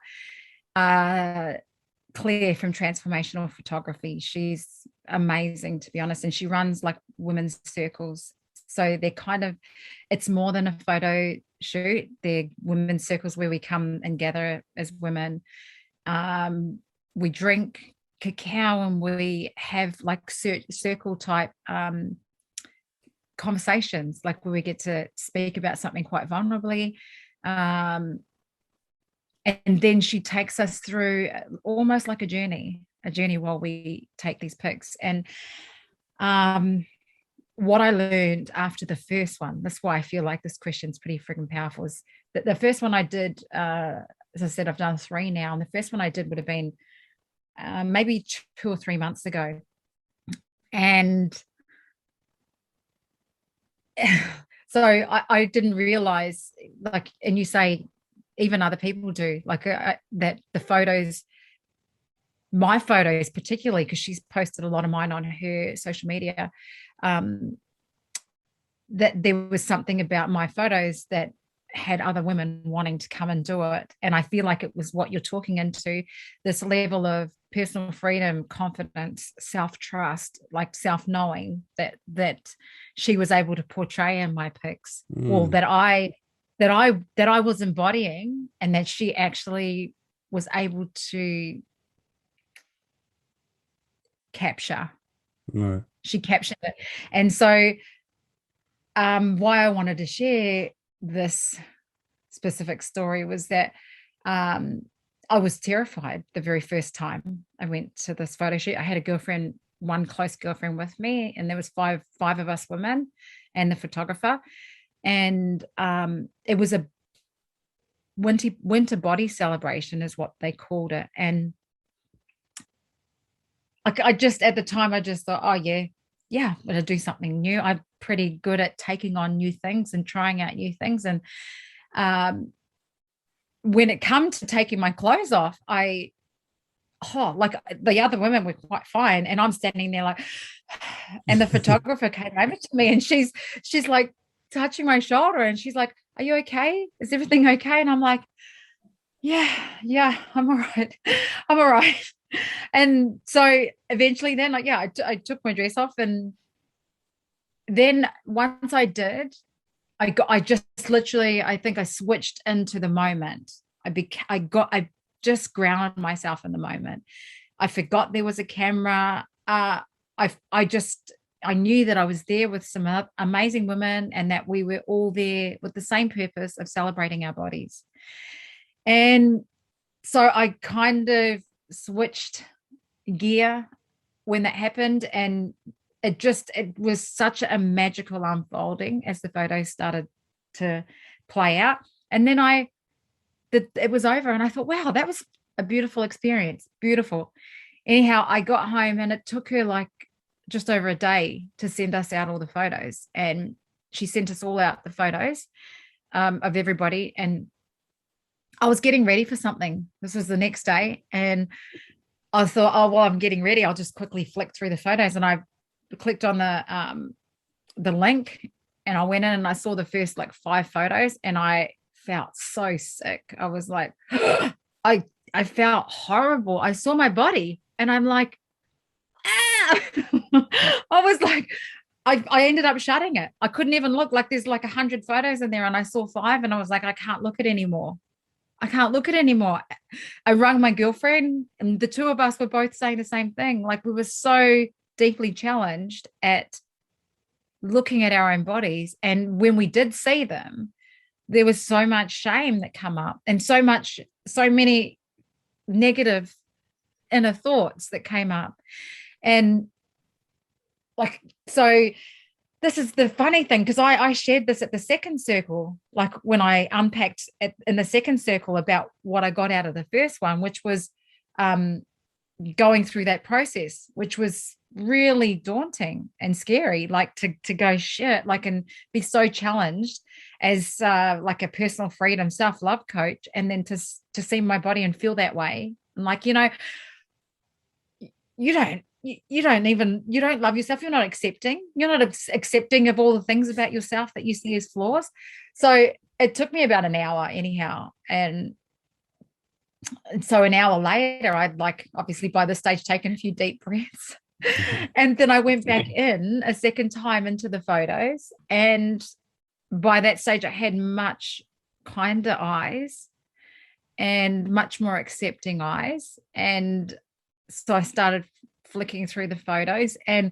Claire from Transformational Photography. She's amazing, to be honest, and she runs like women's circles. So they're it's more than a photo shoot. They're women's circles where we come and gather as women. We drink cacao and we have like circle type conversations, like where we get to speak about something quite vulnerably. And then she takes us through almost like a journey while we take these pics. And what I learned after the first one, that's why I feel like this question's pretty freaking powerful, is that the first one I did, as I said, I've done 3 now, and the first one I did would have been maybe 2 or 3 months ago. And so I didn't realize, like, and you say even other people do, like that the photos, my photos particularly, because she's posted a lot of mine on her social media, that there was something about my photos that had other women wanting to come and do it. And I feel like it was what you're talking into, this level of personal freedom, confidence, self-trust, like self-knowing that she was able to portray in my pics, or that I was embodying, and that she actually was able to capture. Right. She captured it. And so why I wanted to share this specific story was that I was terrified the very first time I went to this photo shoot. I had a girlfriend, one close girlfriend with me, and there was five of us women and the photographer. And it was a winter body celebration is what they called it. And I just, at the time, I just thought, oh yeah, I'm going to do something new. I'm pretty good at taking on new things and trying out new things. And when it comes to taking my clothes off, like the other women were quite fine, and I'm standing there like, and the photographer came over to me, and she's like touching my shoulder, and she's like, "Are you okay? Is everything okay?" And I'm like, "Yeah, I'm all right. I'm all right." And so eventually, then, like, I took my dress off, and then once I did, I just literally, I think I switched into the moment. I just grounded myself in the moment. I forgot there was a camera. I knew that I was there with some amazing women, and that we were all there with the same purpose of celebrating our bodies. And so I kind of switched gear when that happened, and it was such a magical unfolding as the photos started to play out. And then it was over, and I thought, wow, that was a beautiful experience. Beautiful. Anyhow, I got home, and it took her like just over a day to send us out all the photos. And she sent us all out the photos of everybody. And I was getting ready for something. This was the next day. And I thought, oh, well, I'm getting ready, I'll just quickly flick through the photos. And I clicked on the link, and I went in, and I saw the first like 5 photos, and I felt so sick. I was like, I felt horrible. I saw my body, and I'm like, ah! I was like, I ended up shutting it. I couldn't even look. Like, there's like 100 photos in there, and I saw 5, and I was like, I can't look at it anymore. I rang my girlfriend, and the 2 of us were both saying the same thing. Like, we were so deeply challenged at looking at our own bodies. And when we did see them, there was so much shame that come up, and so many negative inner thoughts that came up. And like, so this is the funny thing, because I shared this at the second circle, like when I unpacked in the second circle about what I got out of the first one, which was going through that process, which was really daunting and scary, like to go shit, like, and be so challenged as like a personal freedom self-love coach, and then to see my body and feel that way. And like, you don't love yourself. You're not accepting of all the things about yourself that you see as flaws. So it took me about an hour anyhow. And so an hour later, I'd like, obviously by this stage, taken a few deep breaths. And then I went back in a second time into the photos. And by that stage, I had much kinder eyes and much more accepting eyes, and so I started flicking through the photos, and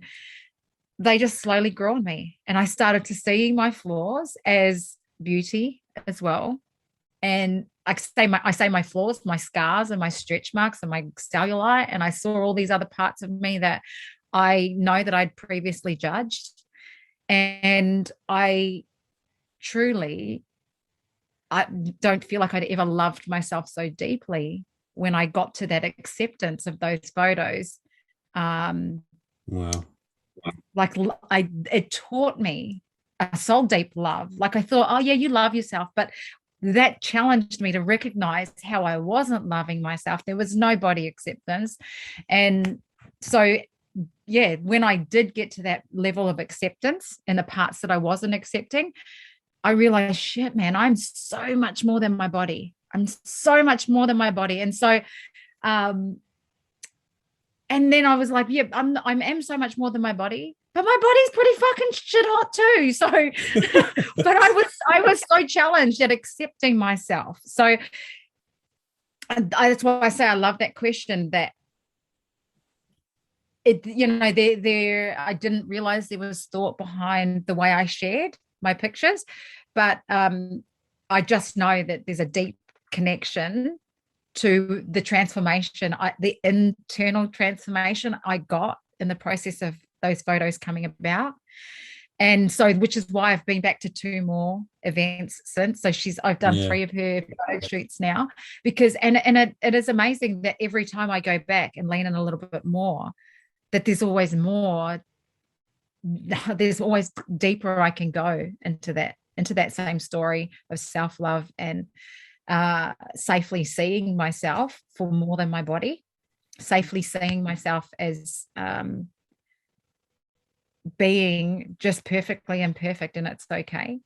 they just slowly grew on me. And I started to see my flaws as beauty as well. And I say my flaws, my scars and my stretch marks and my cellulite. And I saw all these other parts of me that I know that I'd previously judged. And I don't feel like I'd ever loved myself so deeply when I got to that acceptance of those photos. Wow. Like it taught me a soul deep love. Like I thought, oh yeah, you love yourself, but that challenged me to recognize how I wasn't loving myself. There was no body acceptance. And so, yeah, when I did get to that level of acceptance in the parts that I wasn't accepting, I realized, shit, man, I'm so much more than my body. I'm so much more than my body. And so, and then I was like, yeah, I am so much more than my body, but my body's pretty fucking shit hot too. So, but I was so challenged at accepting myself. So that's why I say I love that question, that it, there, I didn't realize there was thought behind the way I shared my pictures, but I just know that there's a deep connection to the transformation, the internal transformation I got in the process of those photos coming about. And so, which is why I've been back to 2 more events since. So I've done 3 of her photo shoots now, because, and it is amazing that every time I go back and lean in a little bit more, that there's always more, there's always deeper I can go into that same story of self-love and safely seeing myself for more than my body, safely seeing myself as being just perfectly imperfect, and it's okay.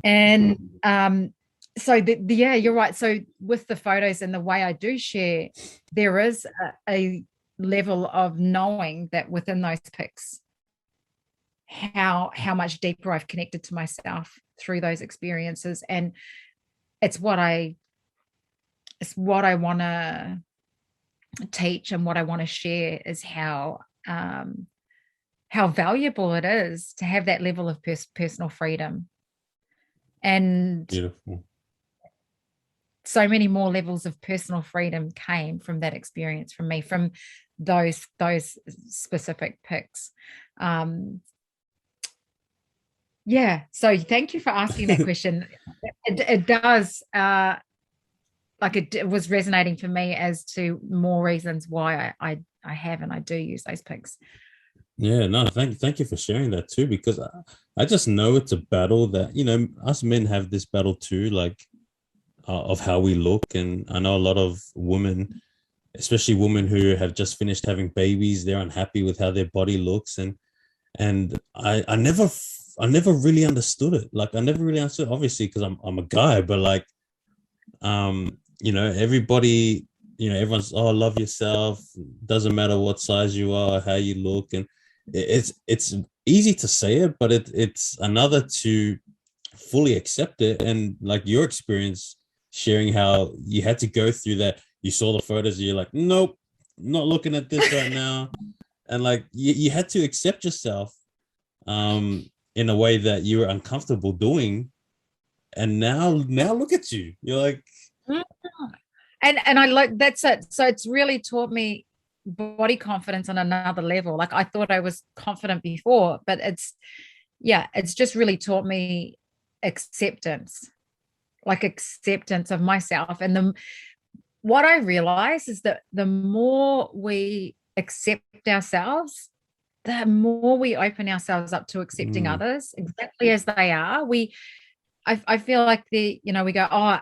And so yeah, you're right. So with the photos and the way I do share, there is a level of knowing that within those pics, how much deeper I've connected to myself through those experiences. And it's what I want to teach, and what I want to share is how valuable it is to have that level of personal freedom. And beautiful. So many more levels of personal freedom came from that experience, from me, from those specific pics. Yeah. So thank you for asking that question. It does, like it was resonating for me as to more reasons why I have and I do use those pics. Yeah, no, thank you for sharing that too, because I just know it's a battle that, us men have this battle too, like of how we look. And I know a lot of women, especially women who have just finished having babies, they're unhappy with how their body looks. And I never really understood it. Like I never really understood, obviously, because I'm a guy, but like, everybody, everyone's, oh, love yourself. Doesn't matter what size you are, how you look. And it's easy to say it, but it's another to fully accept it. And like your experience sharing how you had to go through that, you saw the photos, you're like, nope, not looking at this right now. And like you had to accept yourself in a way that you were uncomfortable doing. And now look at you. You're like, and I like, that's it. So it's really taught me body confidence on another level. Like I thought I was confident before, but it's just really taught me acceptance of myself. And what I realize is that the more we accept ourselves, the more we open ourselves up to accepting others exactly as they are. I feel like we go, oh,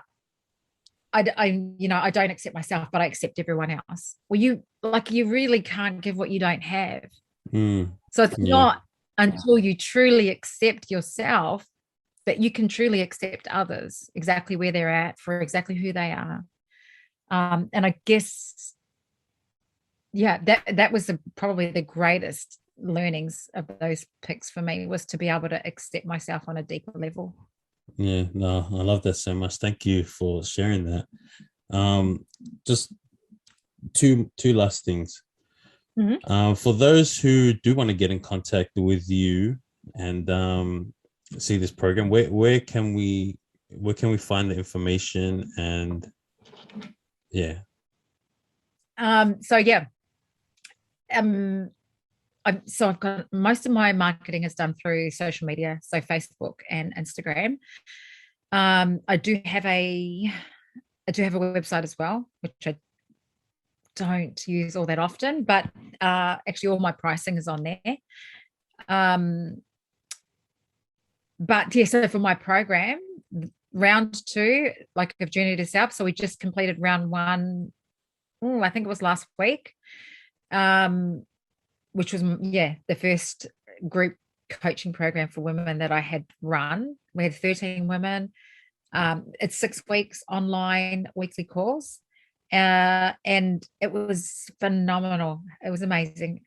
I don't accept myself, but I accept everyone else. Well, you really can't give what you don't have. So it's not until you truly accept yourself that you can truly accept others exactly where they're at, for exactly who they are. And I guess, that was probably the greatest learnings of those pics for me, was to be able to accept myself on a deeper level. Yeah, no, I love that so much. Thank you for sharing that. Just two last things. For those who do want to get in contact with you and see this program, where can we find the information? And I've got most of my marketing is done through social media, so Facebook and Instagram. I do have a website as well, which I don't use all that often, but actually all my pricing is on there. But yeah, so for my program, round 2, like of Journey to Self, so we just completed round 1. I think it was last week, which was the first group coaching program for women that I had run. We had 13 women. It's 6 weeks online weekly calls, and it was phenomenal. It was amazing.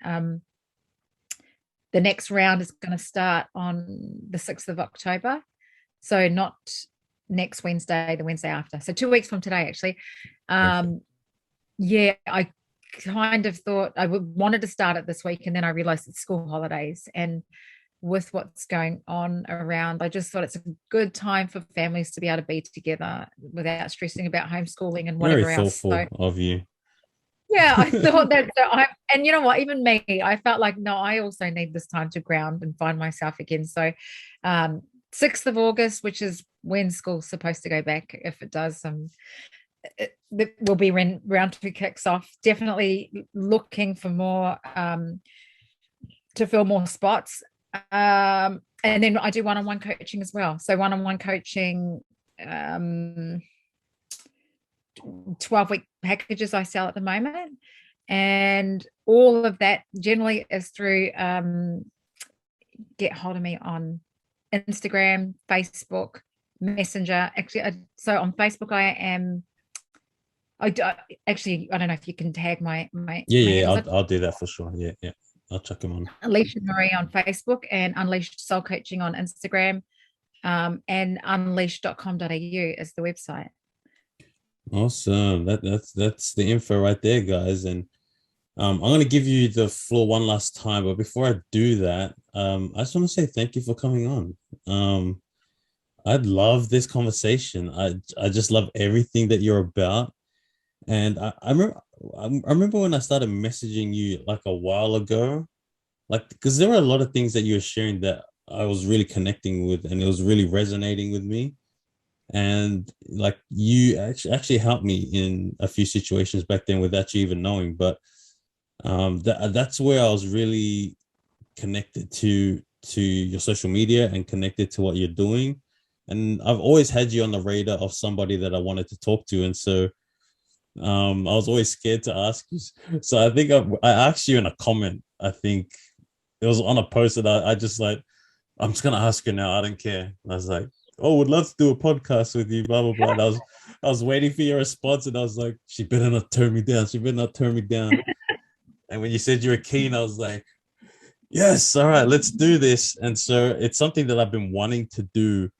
The next round is going to start on the 6th of October. So not next Wednesday, the Wednesday after. So 2 weeks from today, actually. I kind of thought I wanted to start it this week, and then I realized it's school holidays. And with what's going on around, I just thought it's a good time for families to be able to be together without stressing about homeschooling and whatever else. Very thoughtful of you. Yeah, I thought that, and you know what, even me, I felt like, no, I also need this time to ground and find myself again. So 6th of August, which is when school's supposed to go back, if it does, it will be when round 2 kicks off. Definitely looking for more, to fill more spots. And then I do one-on-one coaching as well. So one-on-one coaching, 12-week packages I sell at the moment, and all of that generally is through get hold of me on Instagram, Facebook, Messenger. Actually, so on Facebook I don't know if you can tag my I'll do that for sure. I'll check them on Aleesha MAREE on Facebook and Unleashed Soul Coaching on Instagram, and unleashed.com.au is the website. Awesome. That's the info right there, guys. And I'm going to give you the floor one last time, but before I do that, I just want to say thank you for coming on. I love this conversation. I just love everything that you're about. And I remember when I started messaging you like a while ago, like, because there were a lot of things that you were sharing that I was really connecting with, and it was really resonating with me. And like, you actually helped me in a few situations back then without you even knowing. But that's where I was really connected to your social media and connected to what you're doing. And I've always had you on the radar of somebody that I wanted to talk to. And so I was always scared to ask you. So I think I asked you in a comment. I think it was on a post that I just like, I'm just going to ask her now. I don't care. And I was like, oh, would love to do a podcast with you, blah, blah, blah. And I was waiting for your response, and I was like, she better not turn me down. She better not turn me down. And when you said you were keen, I was like, yes, all right, let's do this. And so it's something that I've been wanting to do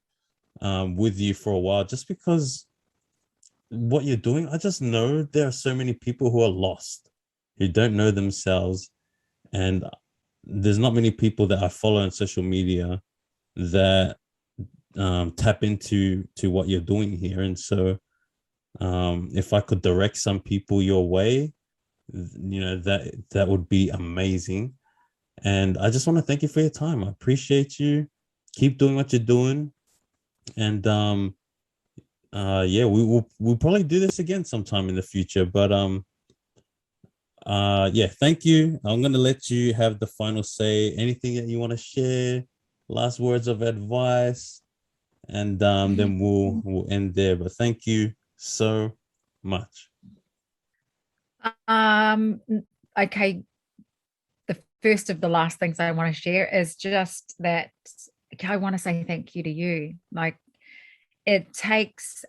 with you for a while, just because what you're doing, I just know there are so many people who are lost, who don't know themselves. And there's not many people that I follow on social media that tap into what you're doing here. And so if I could direct some people your way, you know, that would be amazing. And I just want to thank you for your time. I appreciate you. Keep doing what you're doing. And we'll probably do this again sometime in the future. But thank you. I'm gonna let you have the final say. Anything that you want to share, last words of advice, and then we'll end there. But thank you so much. Okay. The first of the last things I want to share is just that I want to say thank you to you. Like, it takes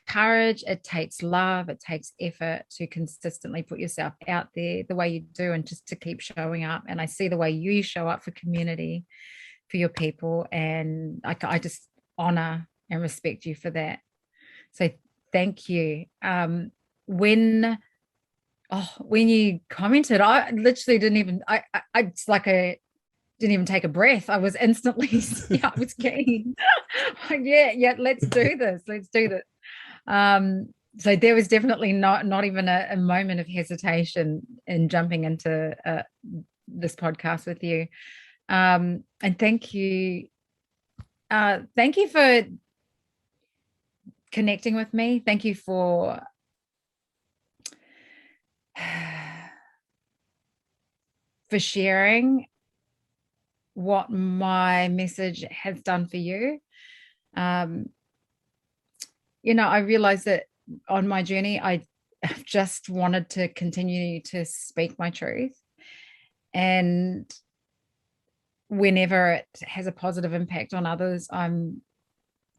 courage, it takes love, it takes effort to consistently put yourself out there the way you do, and just to keep showing up. And I see the way you show up for community, for your people, and I just honor and respect you for that. So thank you. When you commented, I literally didn't even, it's like didn't even take a breath. I was instantly, I was keen. yeah, let's do this. So there was definitely not even a moment of hesitation in jumping into this podcast with you. And thank you for connecting with me. Thank you for sharing what my message has done for you. I realized that on my journey, I just wanted to continue to speak my truth. And whenever it has a positive impact on others,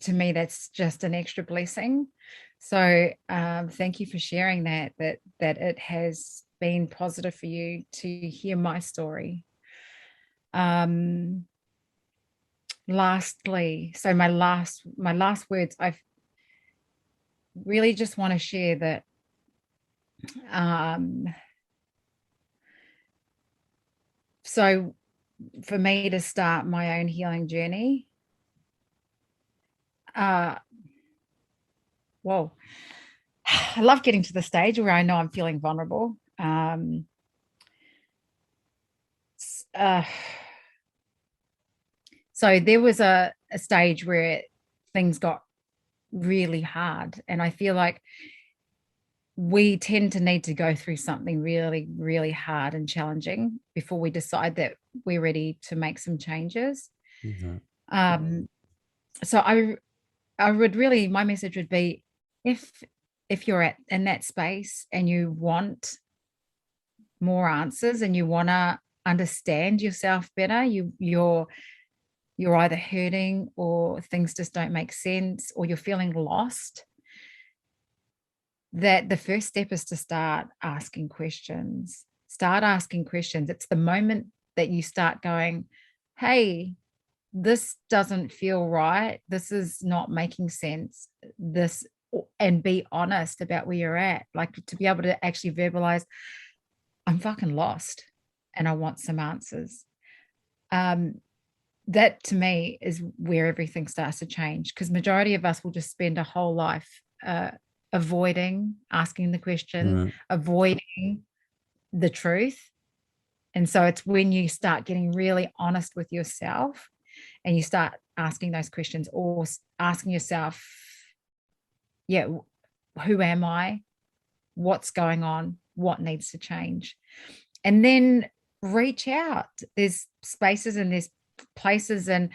to me, that's just an extra blessing. So thank you for sharing that it has been positive for you to hear my story. Lastly, so my last words, I really just want to share that so for me to start my own healing journey, I love getting to the stage where I know I'm feeling vulnerable. So there was a stage where things got really hard, and I feel like we tend to need to go through something really, really hard and challenging before we decide that we're ready to make some changes. Mm-hmm. So I would really, my message would be, if you're in that space and you want more answers and you want to understand yourself better, you're either hurting or things just don't make sense or you're feeling lost, that the first step is to start asking questions. It's the moment that you start going, hey, this doesn't feel right. This is not making sense. And be honest about where you're at. Like, to be able to actually verbalize, I'm fucking lost and I want some answers. That to me is where everything starts to change, because majority of us will just spend a whole life avoiding asking the question, avoiding the truth. And so it's when you start getting really honest with yourself and you start asking those questions, or asking yourself, who am I? What's going on? What needs to change? And then reach out. There's spaces and there's places, and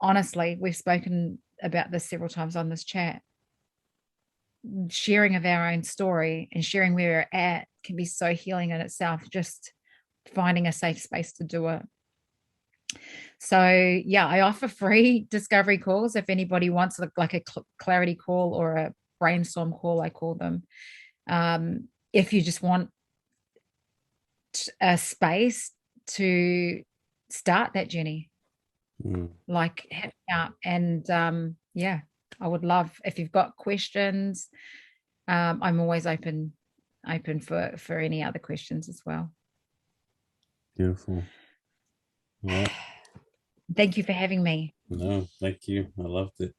honestly, we've spoken about this several times on this chat. Sharing of our own story and sharing where we're at can be so healing in itself, just finding a safe space to do it. So I offer free discovery calls if anybody wants like a clarity call or a brainstorm call, I call them. If you just want a space to start that journey, like hit me up. And I would love, if you've got questions, I'm always open for any other questions as well. Beautiful. Yeah. Thank you for having me. No, thank you. I loved it.